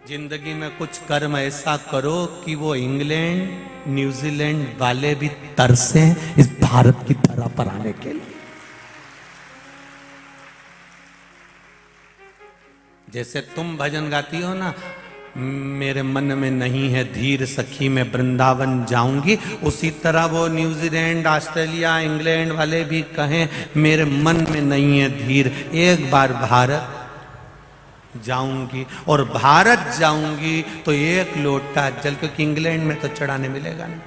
जिंदगी में कुछ कर्म ऐसा करो कि वो इंग्लैंड न्यूजीलैंड वाले भी तरसे इस भारत की धरा पर आने के लिए। जैसे तुम भजन गाती हो ना, मेरे मन में नहीं है धीर सखी मैं वृंदावन जाऊंगी, उसी तरह वो न्यूजीलैंड ऑस्ट्रेलिया इंग्लैंड वाले भी कहें मेरे मन में नहीं है धीर, एक बार भारत जाऊंगी। और भारत जाऊंगी तो एक लोटा जल, क्योंकि इंग्लैंड में तो चढ़ाने मिलेगा नहीं,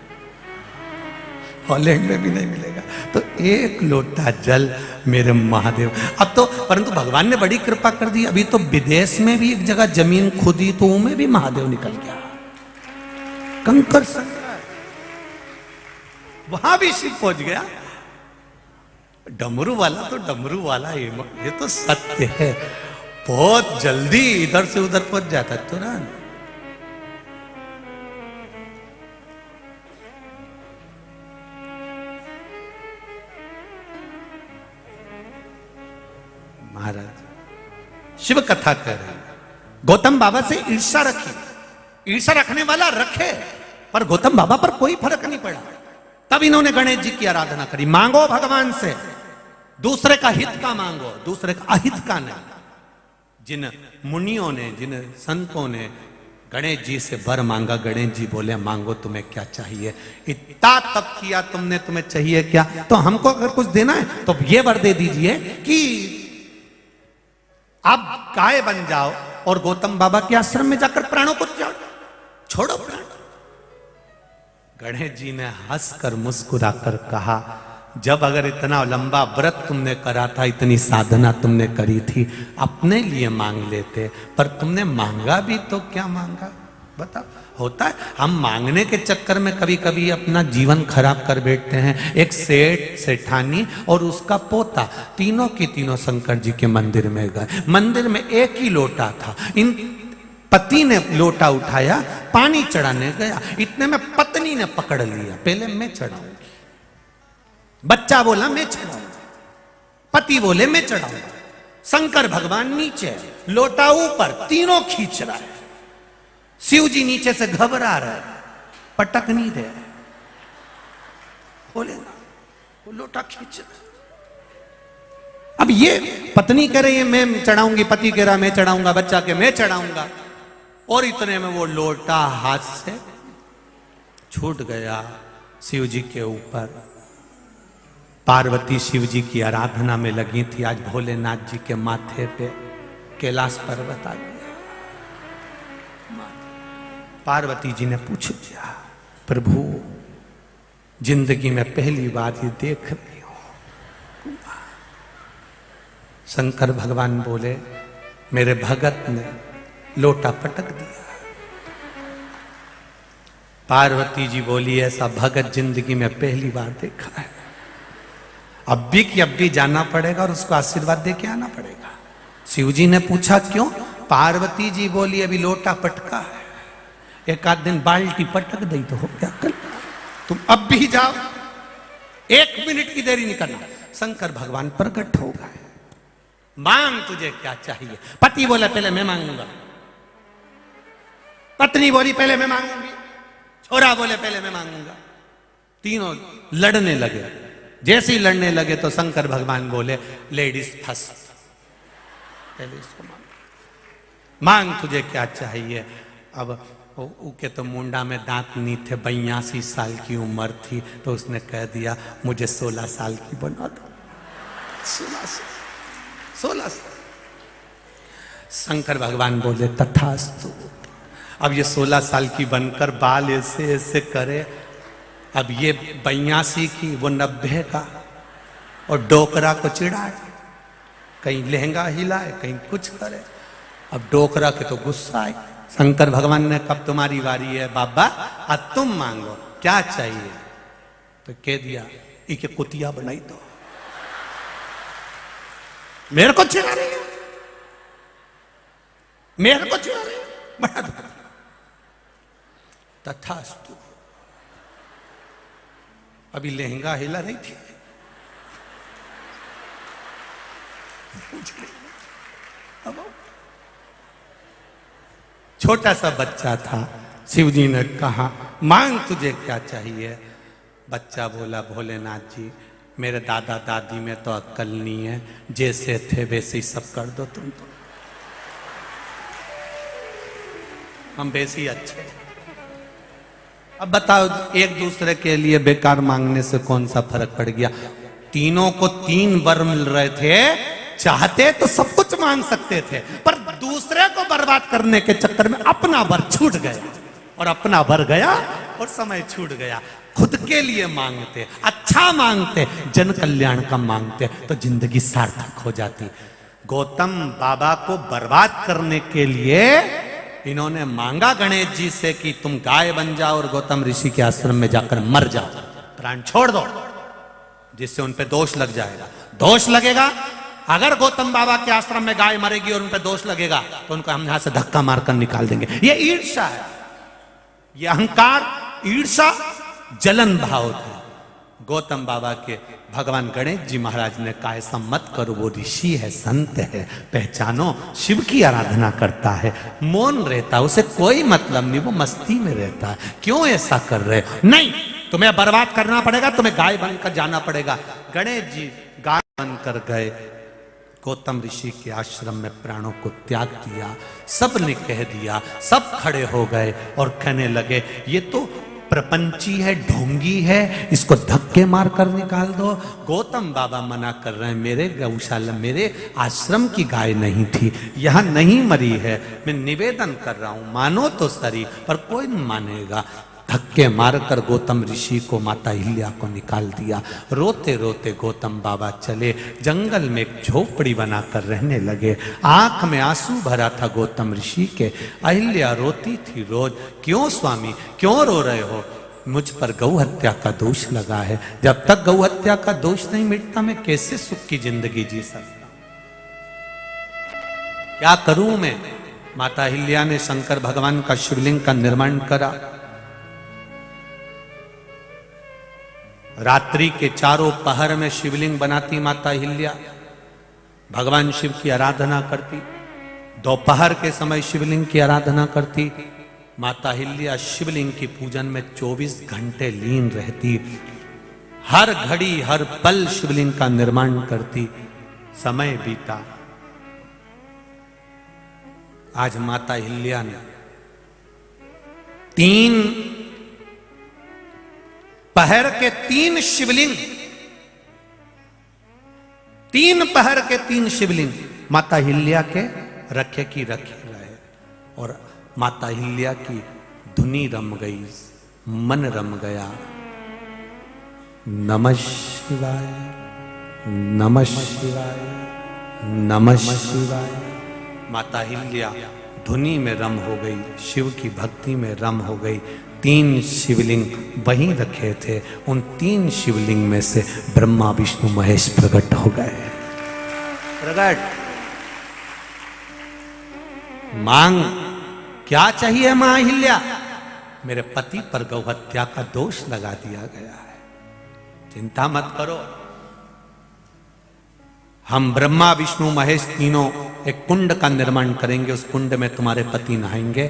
हॉलैंड में भी नहीं मिलेगा, तो एक लोटा जल मेरे महादेव। अब तो परंतु भगवान ने बड़ी कृपा कर दी, अभी तो विदेश में भी एक जगह जमीन खुदी तो उनमें भी महादेव निकल गया, कंकर संकर, वहां भी शिव पहुंच गया। डमरू वाला तो डमरू वाला, ये तो सत्य है, बहुत जल्दी इधर से उधर पहुंच जाता है तुरंत। महाराज शिव कथा कह रहे हैं, गौतम बाबा से ईर्ष्या रखी, ईर्ष्या रखने वाला रखे, पर गौतम बाबा पर कोई फर्क नहीं पड़ा। तब इन्होंने गणेश जी की आराधना करी। मांगो भगवान से, दूसरे का हित का मांगो, दूसरे का अहित का नहीं। जिन मुनियों ने, जिन संतों ने गणेश जी से वर मांगा, गणेश जी बोले मांगो तुम्हें क्या चाहिए। इतना तप किया तुमने, तुम्हें चाहिए क्या? तो हमको अगर कुछ देना है तो ये वर दे दीजिए कि आप गाय बन जाओ और गौतम बाबा के आश्रम में जाकर प्राणों को छोड़ो प्राण। गणेश जी ने हंसकर मुस्कुराकर कहा, जब अगर इतना लंबा व्रत तुमने करा था, इतनी साधना तुमने करी थी, अपने लिए मांग लेते, पर तुमने मांगा भी तो क्या मांगा? बताओ, होता है। हम मांगने के चक्कर में कभी कभी अपना जीवन खराब कर बैठते हैं। एक सेठ, सेठानी और उसका पोता, तीनों की तीनों शंकर जी के मंदिर में गए। मंदिर में एक ही लोटा था। इन पति ने लोटा उठाया, पानी चढ़ाने गया, इतने में पत्नी ने पकड़ लिया, पहले मैं चढ़ाऊंगी। बच्चा बोला मैं चढ़ाऊंगा, पति बोले मैं चढ़ाऊंगा। शंकर भगवान नीचे, लोटा ऊपर, तीनों खींच रहा है। शिव जी नीचे से घबरा रहे, पटक नहीं दे, बोले ना वो लोटा खींच रहा। अब ये पत्नी कह रही है मैं चढ़ाऊंगी, पति कह रहा मैं चढ़ाऊंगा, बच्चा के मैं चढ़ाऊंगा, और इतने में वो लोटा हाथ से छूट गया शिव जी के ऊपर। पार्वती शिव जी की आराधना में लगी थी। आज भोलेनाथ जी के माथे पे कैलाश पर्वत आ गया। पार्वती जी ने पूछ लिया, प्रभु जिंदगी में पहली बार ये देख रही हूं। शंकर भगवान बोले मेरे भगत ने लोटा पटक दिया। पार्वती जी बोली ऐसा भगत जिंदगी में पहली बार देखा है। अब भी कि अब भी जाना पड़ेगा और उसको आशीर्वाद दे के आना पड़ेगा। शिव जी ने पूछा क्यों? पार्वती जी बोली अभी लोटा पटका है, एक आध दिन बाल्टी पटक दी तो हो गया। कल तुम अब भी जाओ, 1 मिनट की देरी नहीं करना। शंकर भगवान प्रकट हो गए। मांग तुझे क्या चाहिए? पति बोले पहले मैं मांगूंगा, पत्नी बोली पहले मैं मांगूंगी, छोरा बोले पहले मैं मांगूंगा। तीनों लड़ने लगे। जैसे ही लड़ने लगे तो शंकर भगवान बोले लेडीज फर्स्ट, पहले इसको मांग तुझे क्या चाहिए। अब उके तो मुंडा में दांत नहीं थे, 82 साल की उम्र थी, तो उसने कह दिया मुझे 16 साल की बना दो। 16 साल। शंकर भगवान बोले तथास्तु। अब ये 16 साल की बनकर बाल ऐसे ऐसे करे। अब ये 82 की, वो 90 का, और डोकरा को चिढ़ाए, कहीं लहंगा हिलाए, कहीं कुछ करे। अब डोकरा के तो गुस्सा आए। शंकर भगवान ने कब तुम्हारी बारी है बाबा, अब तुम मांगो क्या चाहिए। तो कह दिया इके कुतिया बनाई दो। मेरे को चिढ़ा रही है, मेरे को चिढ़ा रही है, बना दो। तथास्तु। अभी लहंगा हिला नहीं थी, अब छोटा सा बच्चा था। शिव जी ने कहा मांग तुझे क्या चाहिए। बच्चा बोला भोलेनाथ जी मेरे दादा दादी में तो अक्ल नहीं है, जैसे थे वैसे ही सब कर दो तुम तो, हम वैसे ही अच्छे। अब बताओ एक दूसरे के लिए बेकार मांगने से कौन सा फर्क पड़ गया। तीनों को 3 वर मिल रहे थे, चाहते तो सब कुछ मांग सकते थे, पर दूसरे को बर्बाद करने के चक्कर में अपना वर छूट गया, और अपना वर गया और समय छूट गया। खुद के लिए मांगते, अच्छा मांगते, जन कल्याण का मांगते, तो जिंदगी सार्थक हो जाती। गौतम बाबा को बर्बाद करने के लिए इन्होंने मांगा गणेश जी से कि तुम गाय बन जाओ और गौतम ऋषि के आश्रम में जाकर मर जाओ, प्राण छोड़ दो, जिससे उन पे दोष लग जाएगा। दोष लगेगा, अगर गौतम बाबा के आश्रम में गाय मरेगी और उन पे दोष लगेगा तो उनको हम यहां से धक्का मारकर निकाल देंगे। ये ईर्ष्या है, ये अहंकार, ईर्ष्या, जलन भाव था। गौतम बाबा के भगवान गणेश जी महाराज ने कहा ऐसा मत करो, वो ऋषि है, संत है, पहचानो, शिव की आराधना करता है, मौन रहता है, उसे कोई मतलब नहीं, वो मस्ती में रहता है, क्यों ऐसा कर रहे हो? नहीं, तुम्हें बर्बाद करना पड़ेगा, तुम्हें गाय बनकर जाना पड़ेगा। गणेश जी गाय बनकर गए, गौतम ऋषि के आश्रम में प्राणों को त्याग दिया। सब ने कह दिया, सब खड़े हो गए और कहने लगे ये तो प्रपंची है, ढोंगी है, इसको धक्के मार कर निकाल दो। गौतम बाबा मना कर रहे हैं, मेरे गौशाला, मेरे आश्रम की गाय नहीं थी, यहां नहीं मरी है, मैं निवेदन कर रहा हूं, मानो तो सही, पर कोई नहीं मानेगा। धक्के मारकर गौतम ऋषि को माता अहिल्या को निकाल दिया। रोते रोते गौतम बाबा चले, जंगल में एक झोपड़ी बनाकर रहने लगे। आंख में आंसू भरा था गौतम ऋषि के। अहिल्या रोती थी रोज, क्यों स्वामी क्यों रो रहे हो? मुझ पर गौ हत्या का दोष लगा है। जब तक गौ हत्या का दोष नहीं मिटता मैं कैसे सुख की जिंदगी जी सकता? क्या करूं मैं? माता अहिल्या ने शंकर भगवान का शिवलिंग का निर्माण करा। रात्रि के चारों पहर में शिवलिंग बनाती माता अहिल्या, भगवान शिव की आराधना करती। दोपहर के समय शिवलिंग की आराधना करती। माता अहिल्या शिवलिंग की पूजन में 24 घंटे लीन रहती। हर घड़ी हर पल शिवलिंग का निर्माण करती। समय बीता। आज माता अहिल्या ने 3 पहर के 3 शिवलिंग, 3 पहर के 3 शिवलिंग माता अहिल्या के रखे की रखे रहे। और माता अहिल्या की धुनी रम गई, मन रम गया। नमः शिवाय, नमः शिवाय, नमः शिवाय। माता अहिल्या धुनी में रम हो गई, शिव की भक्ति में रम हो गई। 3 शिवलिंग वहीं रखे थे। उन 3 शिवलिंग में से ब्रह्मा विष्णु महेश प्रकट हो गए। प्रकट मांग क्या चाहिए मां अहिल्या? मेरे पति पर गौ हत्या का दोष लगा दिया गया है, चिंता मत करो। हम ब्रह्मा विष्णु महेश तीनों एक कुंड का निर्माण करेंगे। उस कुंड में तुम्हारे पति नहाएंगे,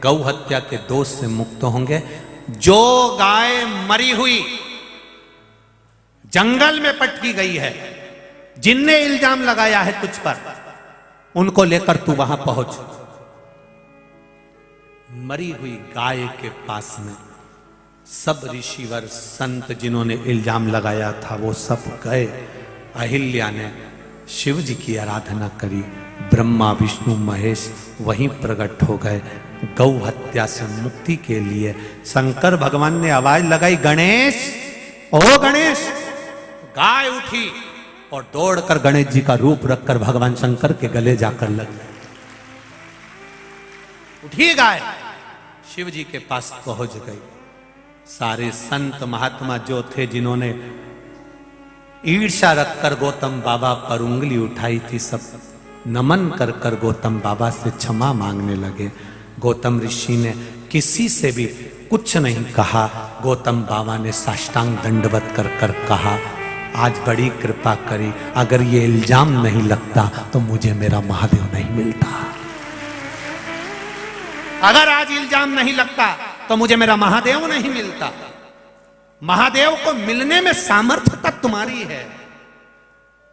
गौ हत्या के दोष से मुक्त होंगे। जो गाय मरी हुई जंगल में पटकी गई है, जिनने इल्जाम लगाया है तुझ पर, उनको लेकर तू वहां पहुंच। मरी हुई गाय के पास में सब ऋषिवर संत जिन्होंने इल्जाम लगाया था वो सब गए। अहिल्या ने शिव जी की आराधना करी। ब्रह्मा विष्णु महेश वहीं प्रकट हो गए। गौ हत्या से मुक्ति के लिए शंकर भगवान ने आवाज लगाई, गणेश ओ गणेश। गाय उठी और दौड़कर गणेश जी का रूप रखकर भगवान शंकर के गले जाकर लग गई। उठी गाय, शिव जी के पास पहुंच गई। सारे संत महात्मा जो थे जिन्होंने ईर्ष्या रखकर गौतम बाबा पर उंगली उठाई थी, सब नमन कर कर गौतम बाबा से क्षमा मांगने लगे। गौतम ऋषि ने किसी से भी कुछ नहीं कहा। गौतम बाबा ने साष्टांग दंडवत कर कर कहा, आज बड़ी कृपा करी, अगर ये इल्जाम नहीं लगता तो मुझे मेरा महादेव नहीं मिलता। अगर आज इल्जाम नहीं लगता तो मुझे मेरा महादेव नहीं मिलता। महादेव को मिलने में सामर्थ्यता तुम्हारी है,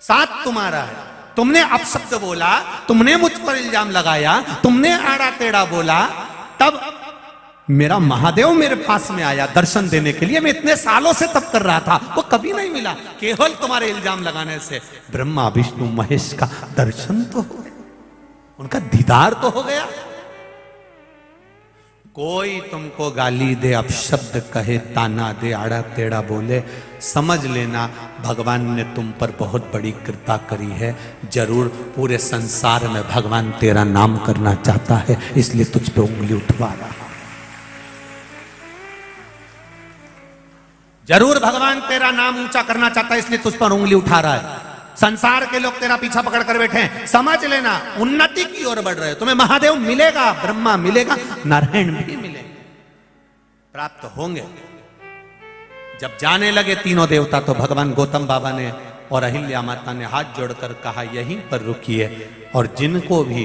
साथ तुम्हारा है। तुमने अपशब्द बोला, तुमने मुझ पर इल्जाम लगाया, तुमने आड़ा टेढ़ा बोला, तब मेरा महादेव मेरे पास में आया दर्शन देने के लिए। मैं इतने सालों से तप कर रहा था, वो कभी नहीं मिला। केवल तुम्हारे इल्जाम लगाने से ब्रह्मा विष्णु महेश का दर्शन तो हो गया, उनका दीदार तो हो गया। कोई तुमको गाली दे, अपशब्द कहे, ताना दे, आड़ा टेढ़ा बोले, समझ लेना भगवान ने तुम पर बहुत बड़ी कृपा करी है। जरूर पूरे संसार में भगवान तेरा नाम करना चाहता है, इसलिए तुझ पे उंगली उठवा रहा। जरूर भगवान तेरा नाम ऊंचा करना चाहता है, इसलिए तुझ पर उंगली उठा रहा है। संसार के लोग तेरा पीछा पकड़ कर बैठे हैं, समझ लेना उन्नति की ओर बढ़ रहे हो। तुम्हें महादेव मिलेगा, ब्रह्मा मिलेगा, नारायण भी मिलेंगे, प्राप्त होंगे। जब जाने लगे तीनों देवता तो भगवान गौतम बाबा ने और अहिल्या माता ने हाथ जोड़कर कहा, यहीं पर रुकिए और जिनको भी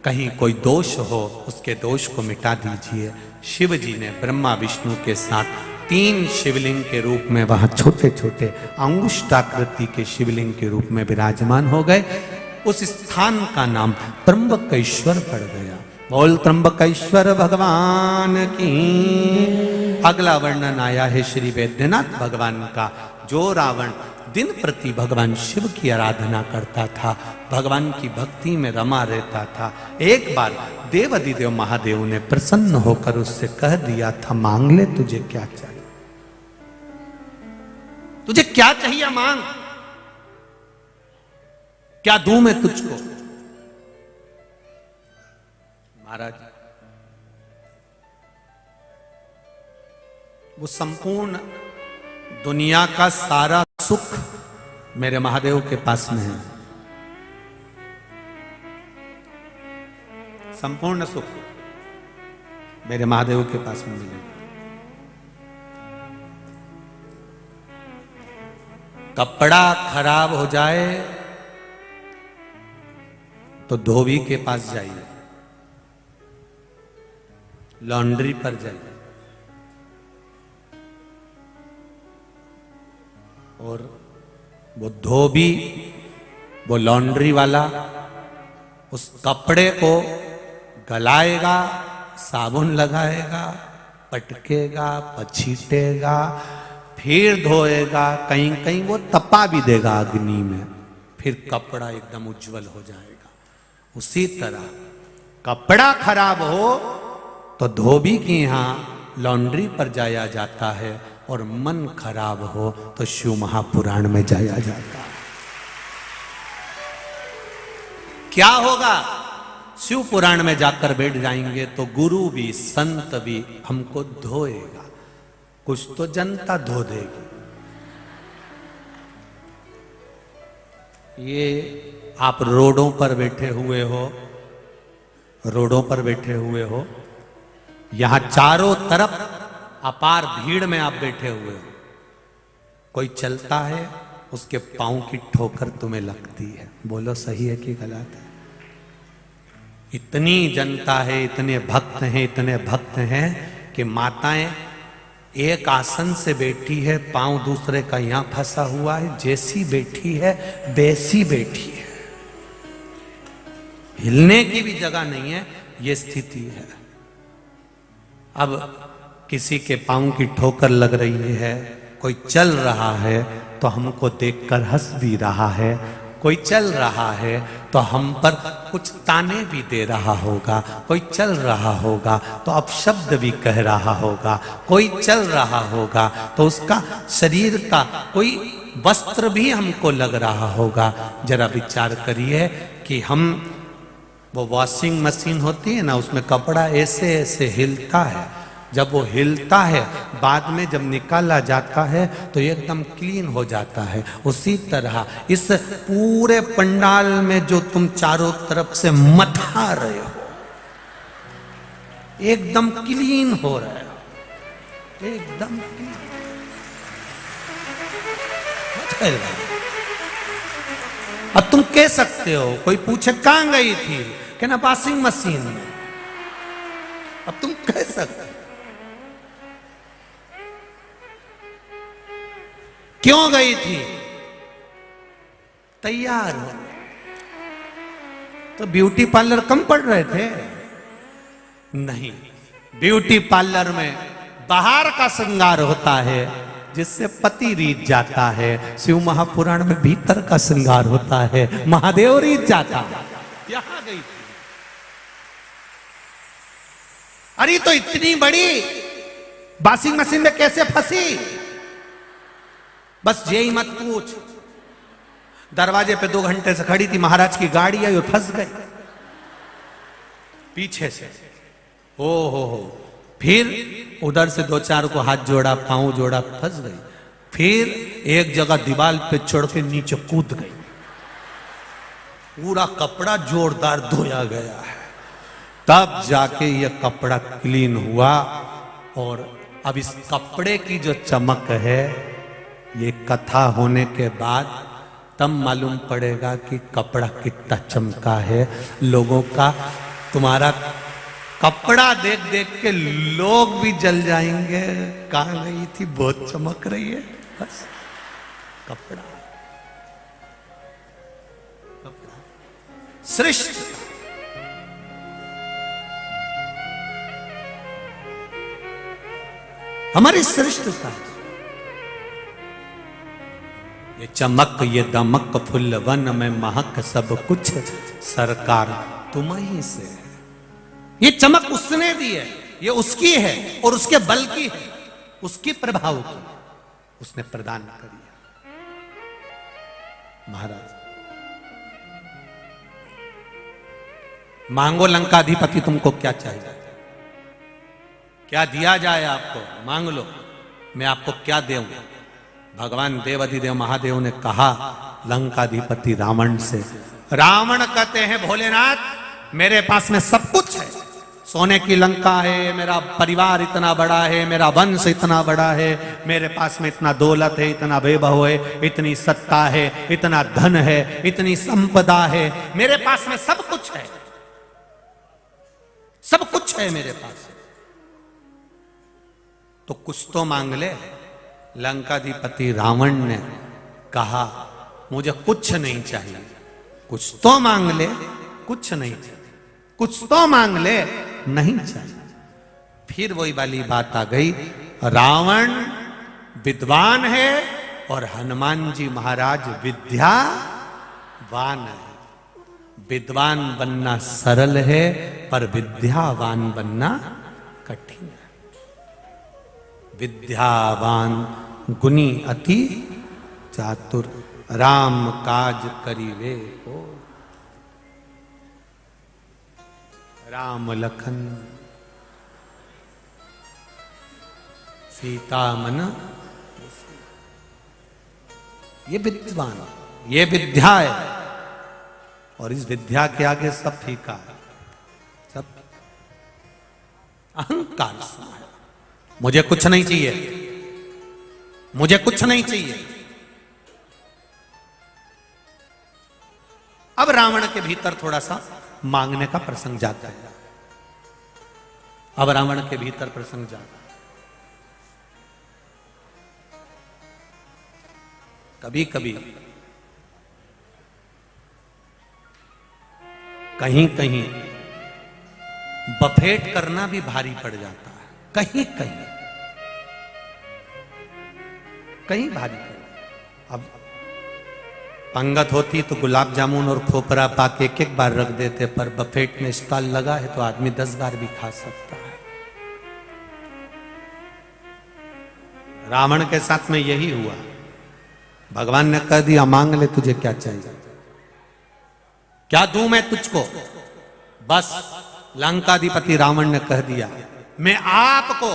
कहीं कोई दोष हो उसके दोष को मिटा दीजिए। शिव जी ने ब्रह्मा विष्णु के साथ 3 शिवलिंग के रूप में वहां छोटे छोटे अंगुष्ठाकृति के शिवलिंग के रूप में विराजमान हो गए। उस स्थान का नाम त्र्यंबकेश्वर पड़ गया। बोल त्र्यंबकेश्वर भगवान की। अगला वर्णन आया है श्री वैद्यनाथ भगवान का। जो रावण दिन प्रति भगवान शिव की आराधना करता था, भगवान की भक्ति में रमा रहता था। एक बार देवाधिदेव महादेव ने प्रसन्न होकर उससे कह दिया था, मांग ले, तुझे क्या चाहिए, तुझे क्या चाहिए मांग, क्या दूं मैं तुझको। महाराज वो संपूर्ण दुनिया का सारा सुख मेरे महादेव के पास में है, संपूर्ण सुख मेरे महादेव के पास में मिलेगा। कपड़ा खराब हो जाए तो धोबी के पास जाइए, लॉन्ड्री पर जाइए, और वो धोबी, वो लॉन्ड्री वाला उस कपड़े को गलाएगा, साबुन लगाएगा, पटकेगा, पछीटेगा, फिर धोएगा, कहीं कहीं वो तपा भी देगा अग्नि में, फिर कपड़ा एकदम उज्जवल हो जाएगा। उसी तरह कपड़ा खराब हो तो धोबी के यहां लॉन्ड्री पर जाया जाता है, और मन खराब हो तो शिव महापुराण में जाया जाता है। क्या होगा? शिव पुराण में जाकर बैठ जाएंगे तो गुरु भी संत भी हमको धोएगा, कुछ तो जनता धो देगी। ये आप रोडों पर बैठे हुए हो, रोडों पर बैठे हुए हो, यहां चारों तरफ अपार भीड़ में आप बैठे हुए हो, कोई चलता है उसके पांव की ठोकर तुम्हें लगती है, बोलो सही है कि गलत है? इतनी जनता है, इतने भक्त हैं, इतने भक्त हैं कि माताएं एक आसन से बैठी है, पांव दूसरे का यहां फंसा हुआ है, जैसी बैठी है वैसी बैठी है, हिलने की भी जगह नहीं है, ये स्थिति है। अब किसी के पांव की ठोकर लग रही है, कोई चल रहा है तो हमको देखकर हंस भी रहा है, कोई चल रहा है तो हम पर कुछ ताने भी दे रहा होगा, कोई चल रहा होगा तो अपशब्द भी कह रहा होगा, कोई चल रहा होगा तो उसका शरीर का कोई वस्त्र भी हमको लग रहा होगा। जरा विचार करिए कि हम, वो वॉशिंग मशीन होती है ना, उसमें कपड़ा ऐसे ऐसे हिलता है, जब वो हिलता है बाद में जब निकाला जाता है तो एकदम क्लीन हो जाता है। उसी तरह इस पूरे पंडाल में जो तुम चारों तरफ से मथा रहे हो, एकदम क्लीन हो रहे हो, एकदम क्लीन। अब तुम कह सकते हो, कोई पूछे कहां गई थी, कहना वॉशिंग मशीन में। अब तुम कह सकते हो, क्यों गई थी? तैयार हो। तो ब्यूटी पार्लर कम पड़ रहे थे? नहीं, ब्यूटी पार्लर में बाहर का श्रृंगार होता है जिससे पति रीत जाता है, शिव महापुराण में भीतर का श्रृंगार होता है, महादेव रीत जाता है। यहां गई थी। अरे तो इतनी बड़ी वॉशिंग मशीन में कैसे फंसी? बस यही मत पूछ। दरवाजे पे 2 घंटे से खड़ी थी, महाराज की गाड़ी आई और फंस गई पीछे से। ओ हो, फिर उधर से 2-4 को हाथ जोड़ा, पांव जोड़ा, फंस गई। फिर एक जगह दीवार पे चढ़ के नीचे कूद गई। पूरा कपड़ा जोरदार धोया गया है, तब जाके ये कपड़ा क्लीन हुआ। और अब इस कपड़े की जो चमक है, ये कथा होने के बाद तब मालूम पड़ेगा कि कपड़ा कितना चमका है। लोगों का, तुम्हारा कपड़ा देख देख के लोग भी जल जाएंगे। कहां गई थी, बहुत चमक रही है। बस कपड़ा, कपड़ा श्रेष्ठ। हमारी श्रेष्ठता ये चमक ये दमक फुल वन में महक सब कुछ सरकार तुम ही से है। ये चमक उसने दी है, ये उसकी है और उसके बल की है, उसकी प्रभाव की उसने प्रदान करी है। महाराज मांगो लंकाधिपति, तुमको क्या चाहिए, क्या दिया जाए आपको, मांग लो, मैं आपको क्या दूं। भगवान देवाधिदेव महादेव ने कहा लंकाधिपति रावण से, रावण कहते हैं भोलेनाथ मेरे पास में सब कुछ है, सोने की लंका है, मेरा परिवार इतना बड़ा है, मेरा वंश इतना बड़ा है, मेरे पास में इतना दौलत है, इतना वैभव है, इतनी सत्ता है, इतना धन है, इतनी संपदा है, मेरे पास में सब कुछ है, सब कुछ है मेरे पास, तो कुछ तो मांग ले। लंकाधिपति रावण ने कहा मुझे कुछ नहीं चाहिए, कुछ तो मांग ले, कुछ नहीं चाहिए, कुछ तो मांग ले, नहीं चाहिए। फिर वही वाली बात आ गई, रावण विद्वान है और हनुमान जी महाराज विद्यावान है। विद्वान बनना सरल है पर विद्यावान बनना कठिन है। विद्यावान गुनी अति चातुर, राम काज करिवे को, राम लखन सीता मन, ये विद्वान, ये विद्या है, और इस विद्या के आगे सब फीका है, सब अहंकार सा है। मुझे कुछ नहीं चाहिए, मुझे कुछ नहीं चाहिए। अब रावण के भीतर थोड़ा सा मांगने का प्रसंग जाता है। अब रावण के भीतर प्रसंग जाता है। कभी कभी कहीं कहीं बफेट करना भी भारी पड़ जाता है, कहीं कहीं कहीं भारी पड़। अब पंगत होती तो गुलाब जामुन और खोपरा पाके एक एक बार रख देते, पर बफेट में स्टॉल लगा है तो आदमी 10 बार भी खा सकता है। रावण के साथ में यही हुआ। भगवान ने कह दिया मांग ले, तुझे क्या चाहिए, क्या दूं मैं तुझको। बस लंकाधिपति रावण ने कह दिया मैं आपको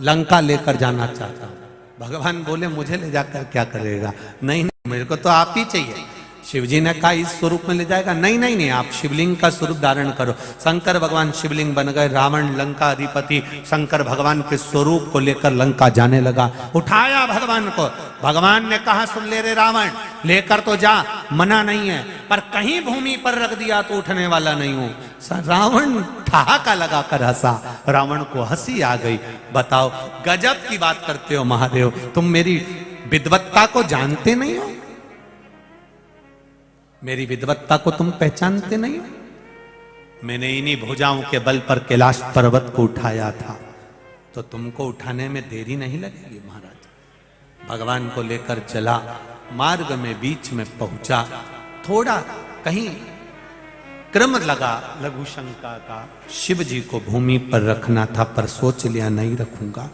लंका लेकर जाना चाहता हूं। भगवान बोले मुझे ले जाकर क्या करेगा, नहीं नहीं मेरे को तो आप ही चाहिए। शिवजी ने कहा इस स्वरूप में ले जाएगा, नहीं नहीं नहीं आप शिवलिंग का स्वरूप धारण करो। शंकर भगवान शिवलिंग बन गए। रावण लंका अधिपति शंकर भगवान के स्वरूप को लेकर लंका जाने लगा। उठाया भगवान को। भगवान ने कहा सुन ले रे रावण, लेकर तो जा, मना नहीं है, पर कहीं भूमि पर रख दिया तो उठने वाला नहीं हूं। रावण ठहाका लगाकर हंसा। रावण को हंसी आ गई। बताओ गजब की बात करते हो महादेव, तुम मेरी विद्वत्ता को जानते नहीं हो, मेरी विद्वत्ता को तुम पहचानते नहीं हो। मैंने इन्हीं भुजाओं के बल पर कैलाश पर्वत को उठाया था, तो तुमको उठाने में देरी नहीं लगेगी महाराज। भगवान को लेकर चला, मार्ग में बीच में पहुंचा, थोड़ा कहीं क्रम लगा लघु शंका का, शिव जी को भूमि पर रखना था पर सोच लिया नहीं रखूंगा।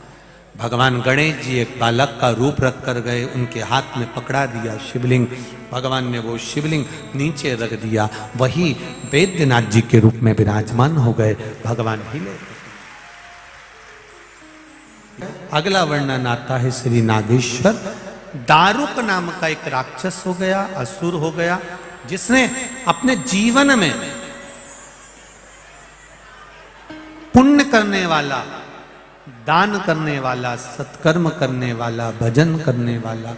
भगवान गणेश जी एक बालक का रूप रख कर गए, उनके हाथ में पकड़ा दिया शिवलिंग। भगवान ने वो शिवलिंग नीचे रख दिया, वही वैद्यनाथ जी के रूप में विराजमान हो गए। भगवान हिले। अगला वर्णन आता है श्री नागेश्वर। दारुक नाम का एक राक्षस हो गया, असुर हो गया, जिसने अपने जीवन में पुण्य करने वाला, दान करने वाला, सत्कर्म करने वाला, भजन करने वाला,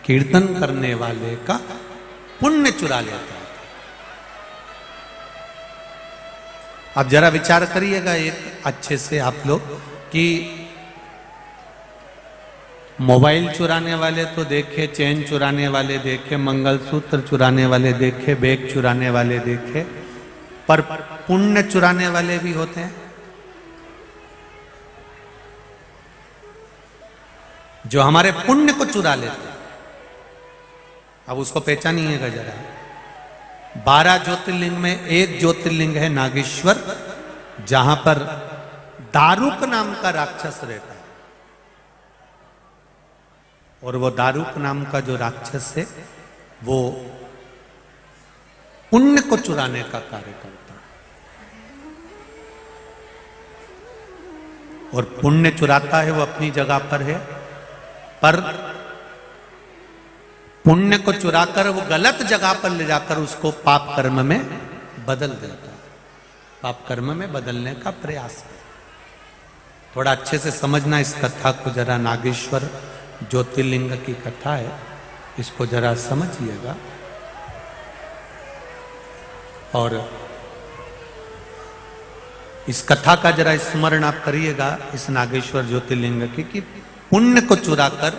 कीर्तन करने वाले का पुण्य चुरा लेता है। अब जरा विचार करिएगा एक अच्छे से आप लोग कि मोबाइल चुराने वाले तो देखे, चेन चुराने वाले देखे, मंगलसूत्र चुराने वाले देखे, बैग चुराने वाले देखे, पर पुण्य चुराने वाले भी होते हैं जो हमारे पुण्य को चुरा लेते हैं। अब उसको पहचानिएगा जरा। 12 ज्योतिर्लिंग में एक ज्योतिर्लिंग है नागेश्वर, जहां पर दारुक नाम का राक्षस रहता है। और वो दारुक नाम का जो राक्षस है वो पुण्य को चुराने का कार्य करता है, और पुण्य चुराता है वो अपनी जगह पर है, पर पुण्य को चुराकर वो गलत जगह पर ले जाकर उसको पाप कर्म में बदल देता है। पाप कर्म में बदलने का प्रयास है। थोड़ा अच्छे से समझना इस कथा को जरा। नागेश्वर ज्योतिर्लिंग की कथा है, इसको जरा समझिएगा। और इस कथा का जरा स्मरण आप करिएगा, इस नागेश्वर ज्योतिर्लिंग की, कि पुण्य को चुराकर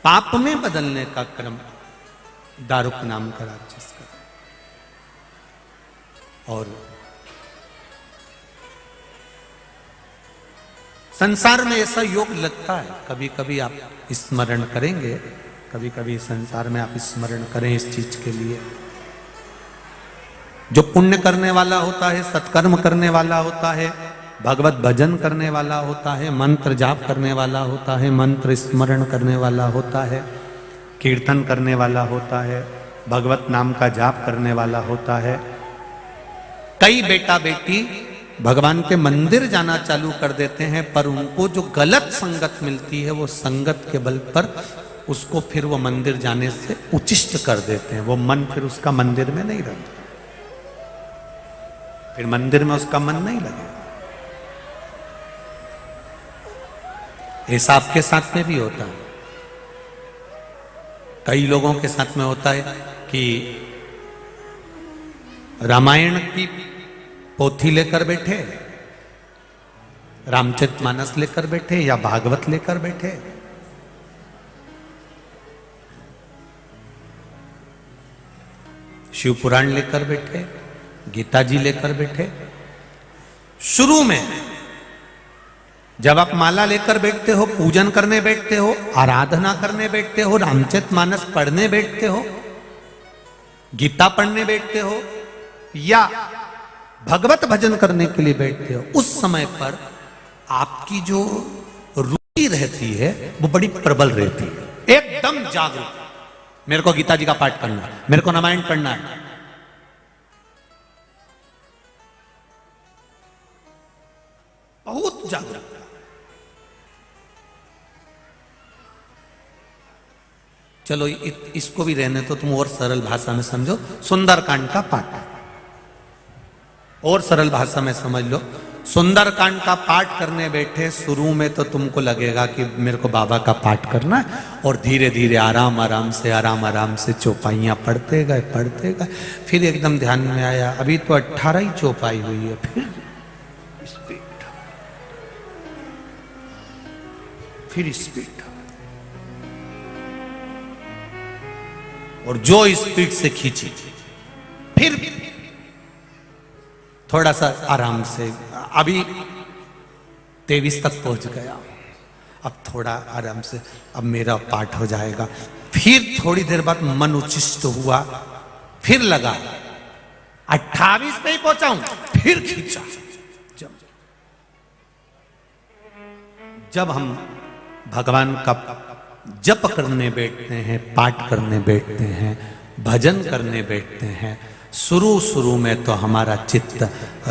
पाप में बदलने का क्रम दारुक नाम का राक्षस का। और संसार में ऐसा योग लगता है, कभी कभी आप स्मरण करेंगे, कभी कभी संसार में आप स्मरण करें इस चीज के लिए। जो पुण्य करने वाला होता है, सत्कर्म करने वाला होता है, भगवत भजन करने वाला होता है, मंत्र जाप करने वाला होता है, मंत्र स्मरण करने वाला होता है, कीर्तन करने वाला होता है, भगवत नाम का जाप करने वाला होता है। कई बेटा बेटी भगवान के मंदिर जाना चालू कर देते हैं, पर उनको जो गलत संगत मिलती है वो संगत के बल पर उसको फिर वो मंदिर जाने से उचिष्ट कर देते हैं। वो मन फिर उसका मंदिर में नहीं रहता, फिर मंदिर में उसका मन नहीं लगेगा। ऐसा आपके साथ में भी होता है, कई लोगों के साथ में होता है कि रामायण की पोथी लेकर बैठे, रामचरितमानस लेकर बैठे या भागवत लेकर बैठे, शिव पुराण लेकर बैठे, गीता जी लेकर बैठे। शुरू में जब आप माला लेकर बैठते हो, पूजन करने बैठते हो, आराधना करने बैठते हो, रामचरितमानस पढ़ने बैठते हो, गीता पढ़ने बैठते हो या भगवत भजन करने के लिए बैठते हो, उस समय पर आपकी जो रुचि रहती है वो बड़ी प्रबल रहती है, एकदम जागरूक। मेरे को गीता जी का पाठ करना है, मेरे को रामायण पढ़ना है। बहुत जागरूक। चलो इसको भी रहने तो, तुम और सरल भाषा में समझो। सुंदरकांड का पाठ और सरल भाषा में समझ लो। सुंदरकांड का पाठ करने बैठे, शुरू में तो तुमको लगेगा कि मेरे को बाबा का पाठ करना है, और धीरे धीरे आराम आराम से चौपाइयां पढ़ते गए। फिर एकदम ध्यान में आया अभी तो 18 ही चौपाई हुई है, फिर स्पीड, और जो स्पीड से खींची, फिर थोड़ा सा आराम से, अभी 23 तक पहुंच गया, अब थोड़ा आराम से, अब मेरा पाठ हो जाएगा। फिर थोड़ी देर बाद मन उचिष्ट हुआ, फिर लगा 28 पे ही पहुंचाऊं, फिर खींचा। जब हम भगवान का जप करने बैठते हैं, पाठ करने बैठते हैं, भजन करने बैठते हैं, शुरू में तो हमारा चित्त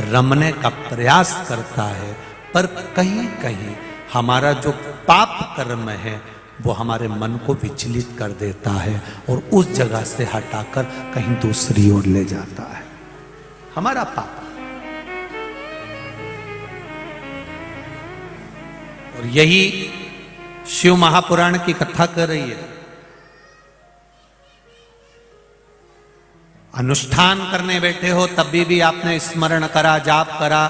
रमने का प्रयास करता है, पर कहीं कहीं हमारा जो पाप कर्म है वो हमारे मन को विचलित कर देता है और उस जगह से हटाकर कहीं दूसरी ओर ले जाता है हमारा पाप। और यही शिव महापुराण की कथा कर रही है। अनुष्ठान करने बैठे हो तब भी आपने स्मरण करा, जाप करा,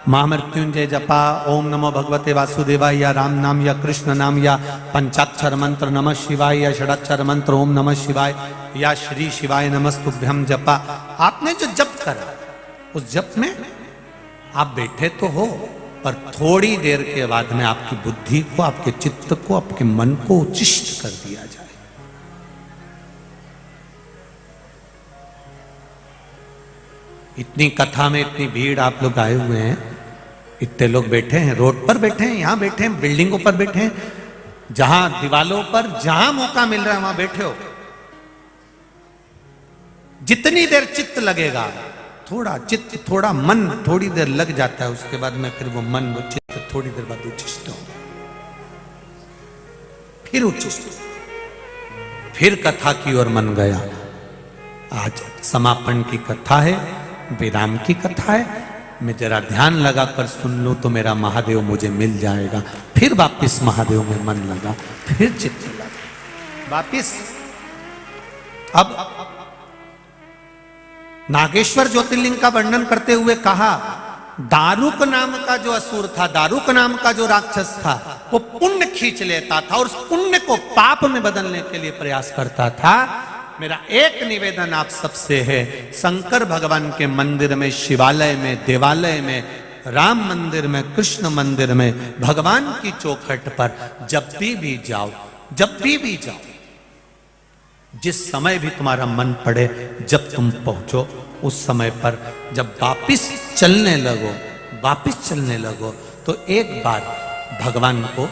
महामृत्युंजय जपा, ओम नमो भगवते वासुदेवाय, या राम नाम या कृष्ण नाम या पंचाक्षर मंत्र नमः शिवाय या षडाक्षर मंत्र ओम नमः शिवाय या श्री शिवाय नमस्तुभ्यम जपा। आपने जो जप करा उस जप में आप बैठे तो हो, पर थोड़ी देर के बाद में आपकी बुद्धि को, आपके चित्त को, आपके मन को उचिष्ट कर दिया जाए। इतनी कथा में इतनी भीड़, आप लोग आए हुए हैं, इतने लोग बैठे हैं, रोड पर बैठे हैं, यहां बैठे हैं, बिल्डिंगों पर बैठे हैं, जहां दीवालों पर जहां मौका मिल रहा है वहां बैठे हो। जितनी देर चित्त लगेगा, थोड़ा चित्त, थोड़ा मन थोड़ी देर लग जाता है, उसके बाद में फिर वो मन, वो चित्त थोड़ी देर बाद उच्छिष्ट हो, फिर उच्छिष्ट, फिर कथा की ओर मन गया। आज समापन की कथा है, विराम की कथा है, मैं जरा ध्यान लगाकर सुन लूं तो मेरा महादेव मुझे मिल जाएगा। फिर वापिस महादेव में मन लगा, फिर चित्त लगा वापिस। अब नागेश्वर ज्योतिर्लिंग का वर्णन करते हुए कहा, दारुक नाम का जो असुर था, दारुक नाम का जो राक्षस था, वो पुण्य खींच लेता था और उस पुण्य को पाप में बदलने के लिए प्रयास करता था। मेरा एक निवेदन आप सबसे है, शंकर भगवान के मंदिर में, शिवालय में, देवालय में, राम मंदिर में, कृष्ण मंदिर में, भगवान की चौखट पर जब भी जाओ, जब भी जाओ, जिस समय भी तुम्हारा मन पड़े, जब तुम पहुंचो उस समय पर जब वापिस चलने लगो तो एक बार भगवान को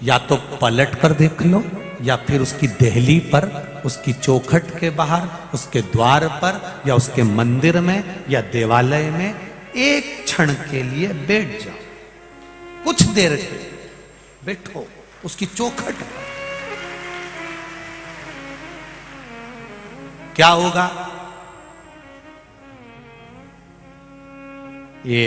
या तो पलट कर देख लो, या फिर उसकी देहली पर, उसकी चौखट के बाहर, उसके द्वार पर, या उसके मंदिर में या देवालय में एक क्षण के लिए बैठ जाओ, कुछ देर के लिए बैठो उसकी चौखट पर। क्या होगा? ये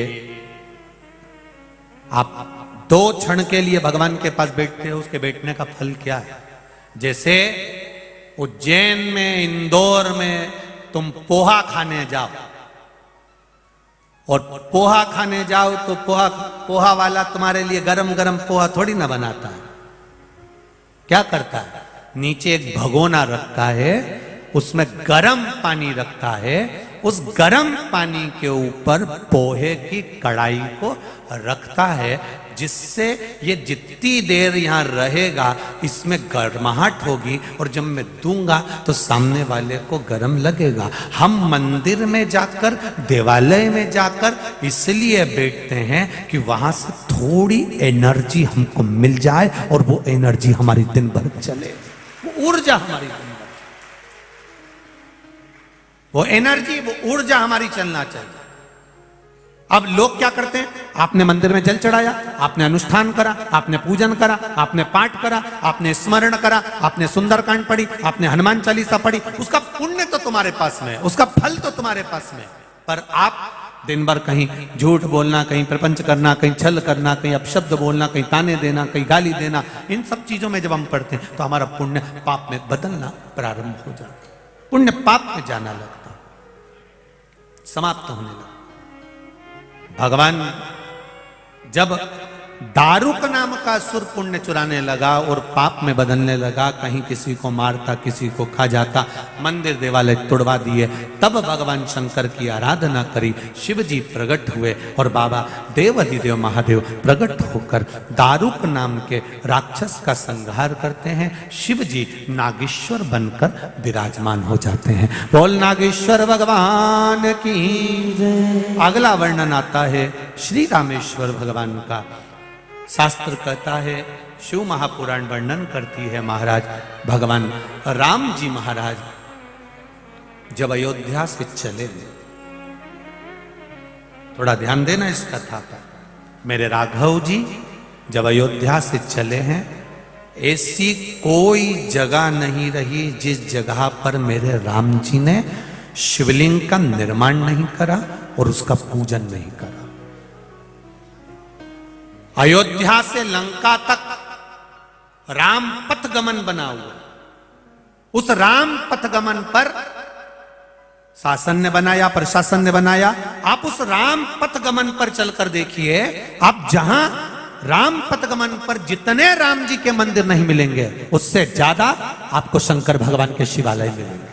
आप 2 क्षण के लिए भगवान के पास बैठते हो, उसके बैठने का फल क्या है? जैसे उज्जैन में, इंदौर में तुम पोहा खाने जाओ, और पोहा खाने जाओ तो पोहा वाला तुम्हारे लिए गरम गरम पोहा थोड़ी ना बनाता है। क्या करता है? नीचे एक भगोना रखता है, उसमें गरम पानी रखता है, उस गरम पानी के ऊपर पोहे की कढ़ाई को रखता है, जिससे ये जितनी देर यहां रहेगा इसमें गर्माहट होगी, और जब मैं दूंगा तो सामने वाले को गर्म लगेगा। हम मंदिर में जाकर, देवालय में जाकर इसलिए बैठते हैं कि वहां से थोड़ी एनर्जी हमको मिल जाए, और वो एनर्जी हमारी दिन भर चले, वो ऊर्जा हमारी दिन भर, वो एनर्जी, वो ऊर्जा हमारी चलना चाहिए। अब लोग क्या करते हैं? आपने मंदिर में जल चढ़ाया, आपने अनुष्ठान करा, आपने पूजन करा, आपने पाठ करा, आपने स्मरण करा, आपने सुंदरकांड पढ़ी, आपने हनुमान चालीसा पढ़ी, उसका पुण्य तो तुम्हारे पास में है, उसका फल तो तुम्हारे पास में है। पर आप दिन भर कहीं झूठ बोलना, कहीं प्रपंच करना, कहीं छल करना, कहीं अपशब्द बोलना, कहीं ताने देना, कहीं गाली देना, इन सब चीजों में जब हम पढ़ते हैं तो हमारा पुण्य पाप में बदलना प्रारंभ हो जाता है, पुण्य पाप में जाना लगता, समाप्त होने लगता। भगवान जब दारुक नाम का असुर पुण्य चुराने लगा और पाप में बदलने लगा, कहीं किसी को मारता, किसी को खा जाता, मंदिर देवालय तोड़वा दिए, तब भगवान शंकर की आराधना करी, शिव जी प्रकट हुए और बाबा देवाधिदेव महादेव प्रकट होकर दारुक नाम के राक्षस का संहार करते हैं। शिव जी नागेश्वर बनकर विराजमान हो जाते हैं। बोल नागेश्वर भगवान की जय। अगला वर्णन आता है श्री रामेश्वर भगवान का। शास्त्र कहता है, शिव महापुराण वर्णन करती है, महाराज भगवान राम जी महाराज जब अयोध्या से चले, थोड़ा ध्यान देना इस कथा पर, मेरे राघव जी जब अयोध्या से चले हैं, ऐसी कोई जगह नहीं रही जिस जगह पर मेरे राम जी ने शिवलिंग का निर्माण नहीं करा और उसका पूजन नहीं करा। अयोध्या से लंका तक राम पथ गमन बना हुआ, उस राम पथ गमन पर शासन ने बनाया, प्रशासन ने बनाया। आप उस राम पथ गमन पर चलकर देखिए, आप जहां राम पथ गमन पर जितने राम जी के मंदिर नहीं मिलेंगे, उससे ज्यादा आपको शंकर भगवान के शिवालय मिलेंगे।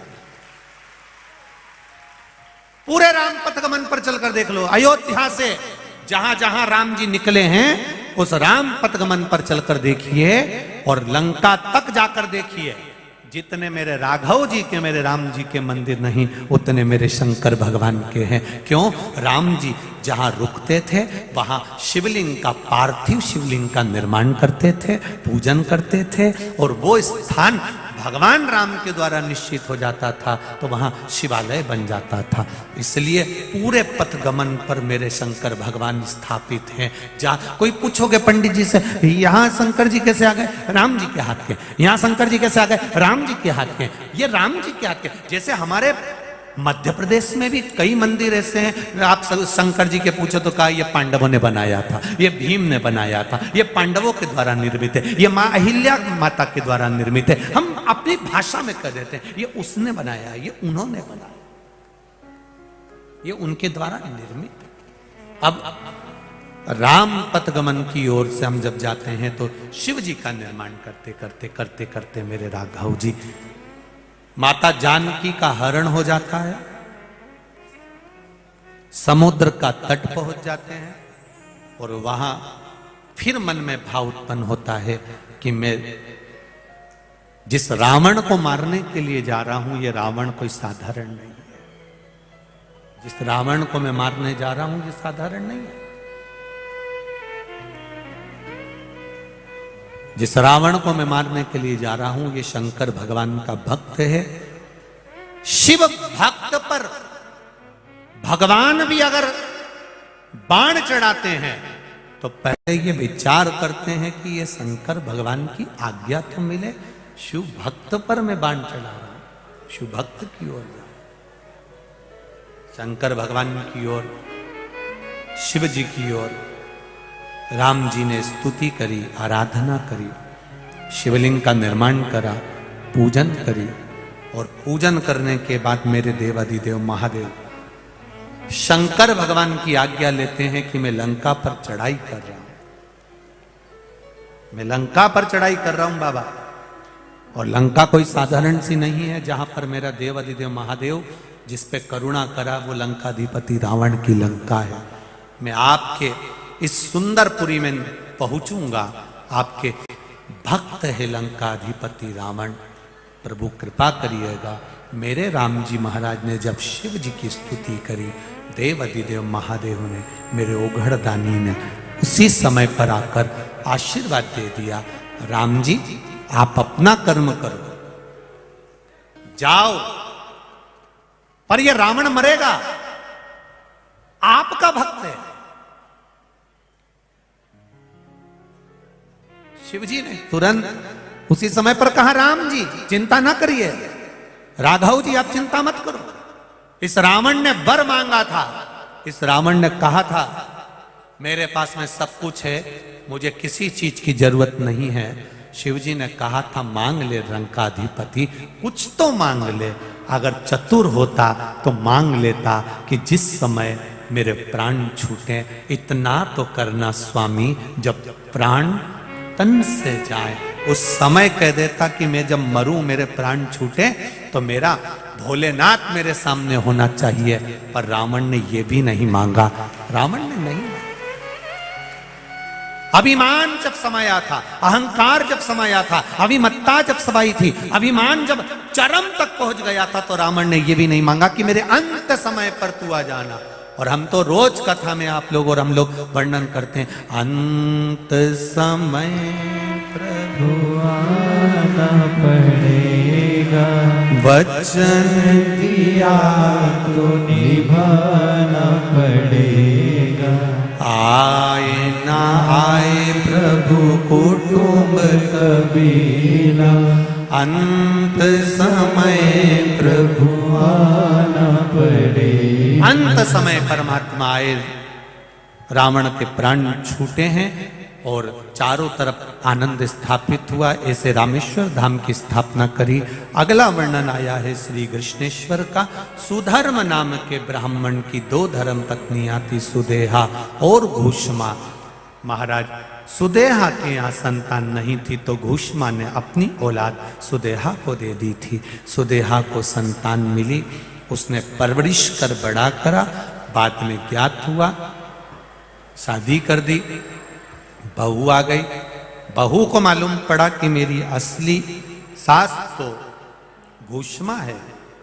पूरे राम पथ गमन पर चलकर देख लो, अयोध्या से जहां जहां राम जी निकले हैं उस राम पथगमन पर चलकर देखिए, और लंका तक जाकर देखिए, जितने मेरे राघव जी के, मेरे राम जी के मंदिर नहीं, उतने मेरे शंकर भगवान के हैं। क्यों? राम जी जहां रुकते थे वहां शिवलिंग का, पार्थिव शिवलिंग का निर्माण करते थे, पूजन करते थे, और वो स्थान भगवान राम के द्वारा निश्चित हो जाता था, तो वहां शिवालय बन जाता था। इसलिए पूरे पथगमन पर मेरे शंकर भगवान स्थापित हैं। जहाँ कोई पूछोगे पंडित जी से, यहाँ शंकर जी कैसे आ गए? राम जी के हाथ के। यहाँ शंकर जी कैसे आ गए? राम जी के हाथ के। ये राम जी के हाथ के। जैसे हमारे मध्य प्रदेश में भी कई मंदिर ऐसे हैं, आप शंकर जी के पूछो तो कहा ये पांडवों ने बनाया था, ये भीम ने बनाया था, ये पांडवों के द्वारा निर्मित है, ये माँ अहिल्या माता के द्वारा निर्मित है। हम अपनी भाषा में कह देते हैं ये उसने बनाया, ये उन्होंने बनाया, ये उनके द्वारा निर्मित है। अब राम पथगमन की ओर से हम जब जाते हैं तो शिव जी का निर्माण करते करते मेरे राघव जी माता जानकी का हरण हो जाता है, समुद्र का तट पहुंच जाते हैं, और वहां फिर मन में भाव उत्पन्न होता है कि मैं जिस रावण को मारने के लिए जा रहा हूं, ये रावण कोई साधारण नहीं है। जिस रावण को मैं मारने जा रहा हूं, ये साधारण नहीं है। जिस रावण को मैं मारने के लिए जा रहा हूं, ये शंकर भगवान का भक्त है। शिव भक्त पर भगवान भी अगर बाण चढ़ाते हैं तो पहले ये विचार करते हैं कि ये शंकर भगवान की आज्ञा तो मिले। शिव भक्त पर मैं बाण चढ़ा रहा हूं, शिव भक्त की ओर, शंकर भगवान की ओर, शिव जी की ओर राम जी ने स्तुति करी, आराधना करी, शिवलिंग का निर्माण करा, पूजन करी, और पूजन करने के बाद मेरे देवाधिदेव महादेव शंकर भगवान की आज्ञा लेते हैं कि मैं लंका पर चढ़ाई कर रहा हूं, मैं लंका पर चढ़ाई कर रहा हूं बाबा। और लंका कोई साधारण सी नहीं है जहां पर मेरा देवाधिदेव महादेव जिस पे करुणा करा, वो लंकाधिपति रावण की लंका है। मैं आपके इस सुंदरपुरी में पहुंचूंगा, आपके भक्त है लंकाधिपति रावण, प्रभु कृपा करिएगा। मेरे राम जी महाराज ने जब शिव जी की स्तुति करी, देवाधिदेव महादेव ने, मेरे ओघड़दानी ने उसी समय पर आकर आशीर्वाद दे दिया, राम जी आप अपना कर्म करो, जाओ, पर यह रावण मरेगा, आपका भक्त है। शिव जी ने तुरंत उसी समय पर कहा, राम जी चिंता ना करिए, राघव जी आप चिंता मत करो। इस रावण ने वर मांगा था, इस रावण ने कहा था मेरे पास में सब कुछ है, मुझे किसी चीज की जरूरत नहीं है। शिव जी ने कहा था मांग ले लंकाधिपति, कुछ तो मांग ले। अगर चतुर होता तो मांग लेता कि जिस समय मेरे प्राण छूटे, इतना तो करना स्वामी जब प्राण तन से जाए। उस समय कह देता कि मैं जब मरूं, मेरे प्राण छूटे, तो मेरा भोलेनाथ मेरे सामने होना चाहिए। पर रावण ने यह भी नहीं मांगा, रावण ने नहीं मांगा। अभिमान जब समाया था, अहंकार जब समाया था, अभिमत्ता जब समाई थी, अभिमान जब चरम तक पहुंच गया था, तो रावण ने यह भी नहीं मांगा कि मेरे अंत समय पर तू आ जाना। और हम तो रोज कथा में आप लोग और हम लोग वर्णन करते हैं, अंत समय प्रभु आना पड़ेगा, वचन दिया तो निभाना पड़ेगा। आए ना आए प्रभु कुटुंब कबीला, अंत समय प्रभु आना पड़ेगा। अंत समय परमात्मा आए, रावण के प्राण छूटे हैं और चारों तरफ आनंद स्थापित हुआ। ऐसे रामेश्वर धाम की स्थापना करी। अगला वर्णन आया है श्री कृष्णेश्वर का। सुधर्म नाम के ब्राह्मण की 2 धर्म पत्नियां थी, सुदेहा और घूष्मा। महाराज सुदेहा के यहाँ संतान नहीं थी, तो घूष्मा ने अपनी औलाद सुदेहा को दे दी थी। सुदेहा को संतान मिली, उसने परवरिश कर बड़ा करा। बाद में ज्ञात हुआ, शादी कर दी, बहू आ गई। बहू को मालूम पड़ा कि मेरी असली सास तो घूष्मा है,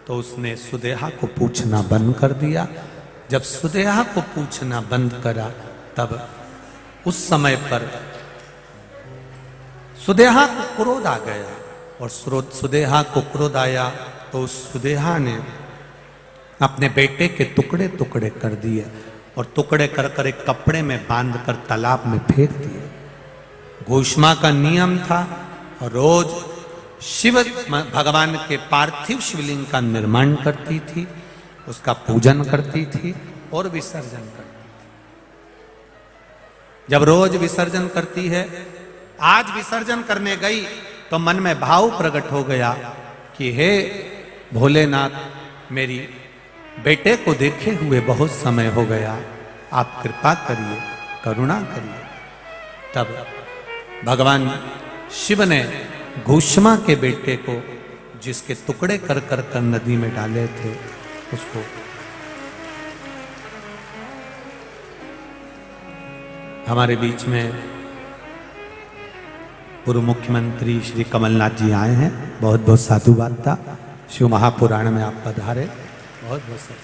तो उसने सुदेहा को पूछना बंद कर दिया। जब सुदेहा को पूछना बंद करा, तब उस समय पर सुदेहा को क्रोध आ गया, और सुदेहा को क्रोध आया तो उस सुदेहा ने अपने बेटे के टुकड़े टुकड़े कर दिए, और टुकड़े कर कर एक कपड़े में बांध कर तालाब में फेंक दिए। घूष्मा का नियम था, और रोज शिव भगवान के पार्थिव शिवलिंग का निर्माण करती थी, उसका पूजन करती थी और विसर्जन करती थी। जब रोज विसर्जन करती है, आज विसर्जन करने गई तो मन में भाव प्रकट हो गया कि हे भोलेनाथ, मेरी बेटे को देखे हुए बहुत समय हो गया, आप कृपा करिए, करुणा करिए। तब भगवान शिव ने घूष्मा के बेटे को, जिसके टुकड़े कर कर कर नदी में डाले थे, उसको हमारे बीच में पूर्व मुख्यमंत्री श्री कमलनाथ जी आए हैं। बहुत बहुत साधुवाद था। शिव महापुराण में आप पधारे, बहुत बहुत साधु।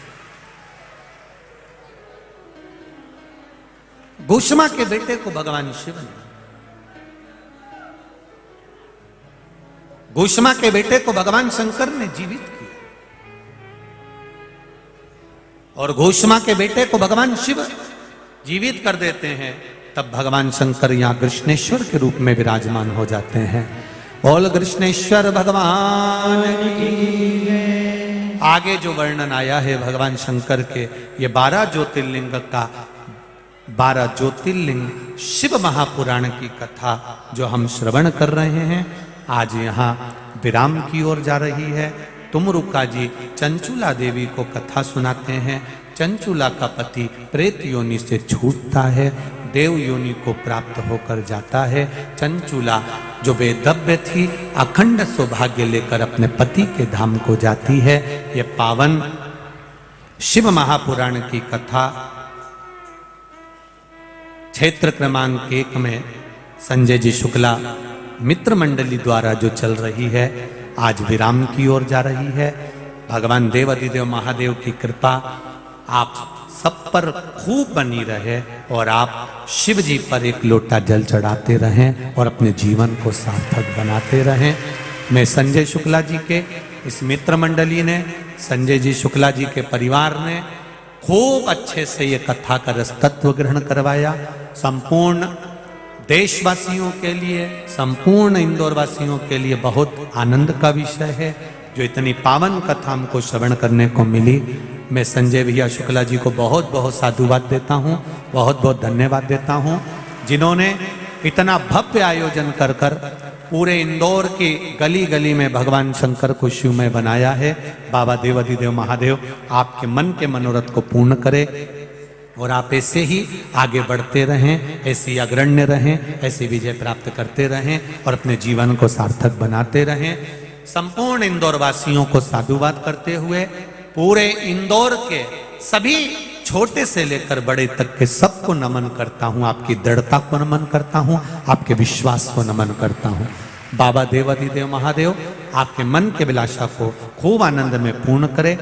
घूष्मा के बेटे को भगवान शिव ने, घूष्मा के बेटे को भगवान शंकर ने जीवित किया, और घूष्मा के बेटे को भगवान शिव जीवित कर देते हैं, तब भगवान शंकर यहां कृष्णेश्वर के रूप में विराजमान हो जाते हैं। बोल कृष्णेश्वर भगवान की। आगे जो वर्णन आया है भगवान शंकर के, ये 12 ज्योतिर्लिंग का 12 ज्योतिर्लिंग शिव महापुराण की कथा जो हम श्रवण कर रहे हैं, आज यहाँ विराम की ओर जा रही है। तुमरुका जी चंचुला देवी को कथा सुनाते हैं। चंचुला का पति प्रेत योनि से छूटता है, देव योनि को प्राप्त होकर जाता है। चंचुला जो वेदव्य थी, अखंड सौभाग्य लेकर अपने पति के धाम को जाती है। ये पावन शिव महापुराण की कथा क्षेत्र क्रमांक 1 में संजय जी शुक्ला मित्र मंडली द्वारा जो चल रही है, आज विराम की ओर जा रही है। भगवान देव अधिदेव महादेव की कृपा आप सब पर खूब बनी रहे, और आप शिव जी पर एक लोटा जल चढ़ाते रहें और अपने जीवन को सार्थक बनाते रहें। मैं संजय शुक्ला जी के इस मित्र मंडली ने, संजय जी शुक्ला जी के परिवार ने खूब अच्छे से ये कथा का रसतत्व ग्रहण करवाया। संपूर्ण देशवासियों के लिए, संपूर्ण इंदौर वासियों के लिए बहुत आनंद का विषय है जो इतनी पावन कथा हमको श्रवण करने को मिली। मैं संजय भैया शुक्ला जी को बहुत बहुत साधुवाद देता हूँ, बहुत बहुत धन्यवाद देता हूँ, जिन्होंने इतना भव्य आयोजन कर कर पूरे इंदौर की गली गली में भगवान शंकर को शिवमय बनाया है। बाबा देव अधिदेव महादेव आपके मन के मनोरथ को पूर्ण करे, और आप ऐसे ही आगे बढ़ते रहें, ऐसे ही अग्रण्य रहें, ऐसे विजय प्राप्त करते रहें और अपने जीवन को सार्थक बनाते रहें। संपूर्ण इंदौर वासियों को साधुवाद करते हुए पूरे इंदौर के सभी छोटे से लेकर बड़े तक के सबको नमन करता हूँ, आपकी दृढ़ता को नमन करता हूँ, आपके विश्वास को नमन करता हूँ। बाबा देव अधिदेव महादेव आपके मन के विलासा को खूब आनंद में पूर्ण करे।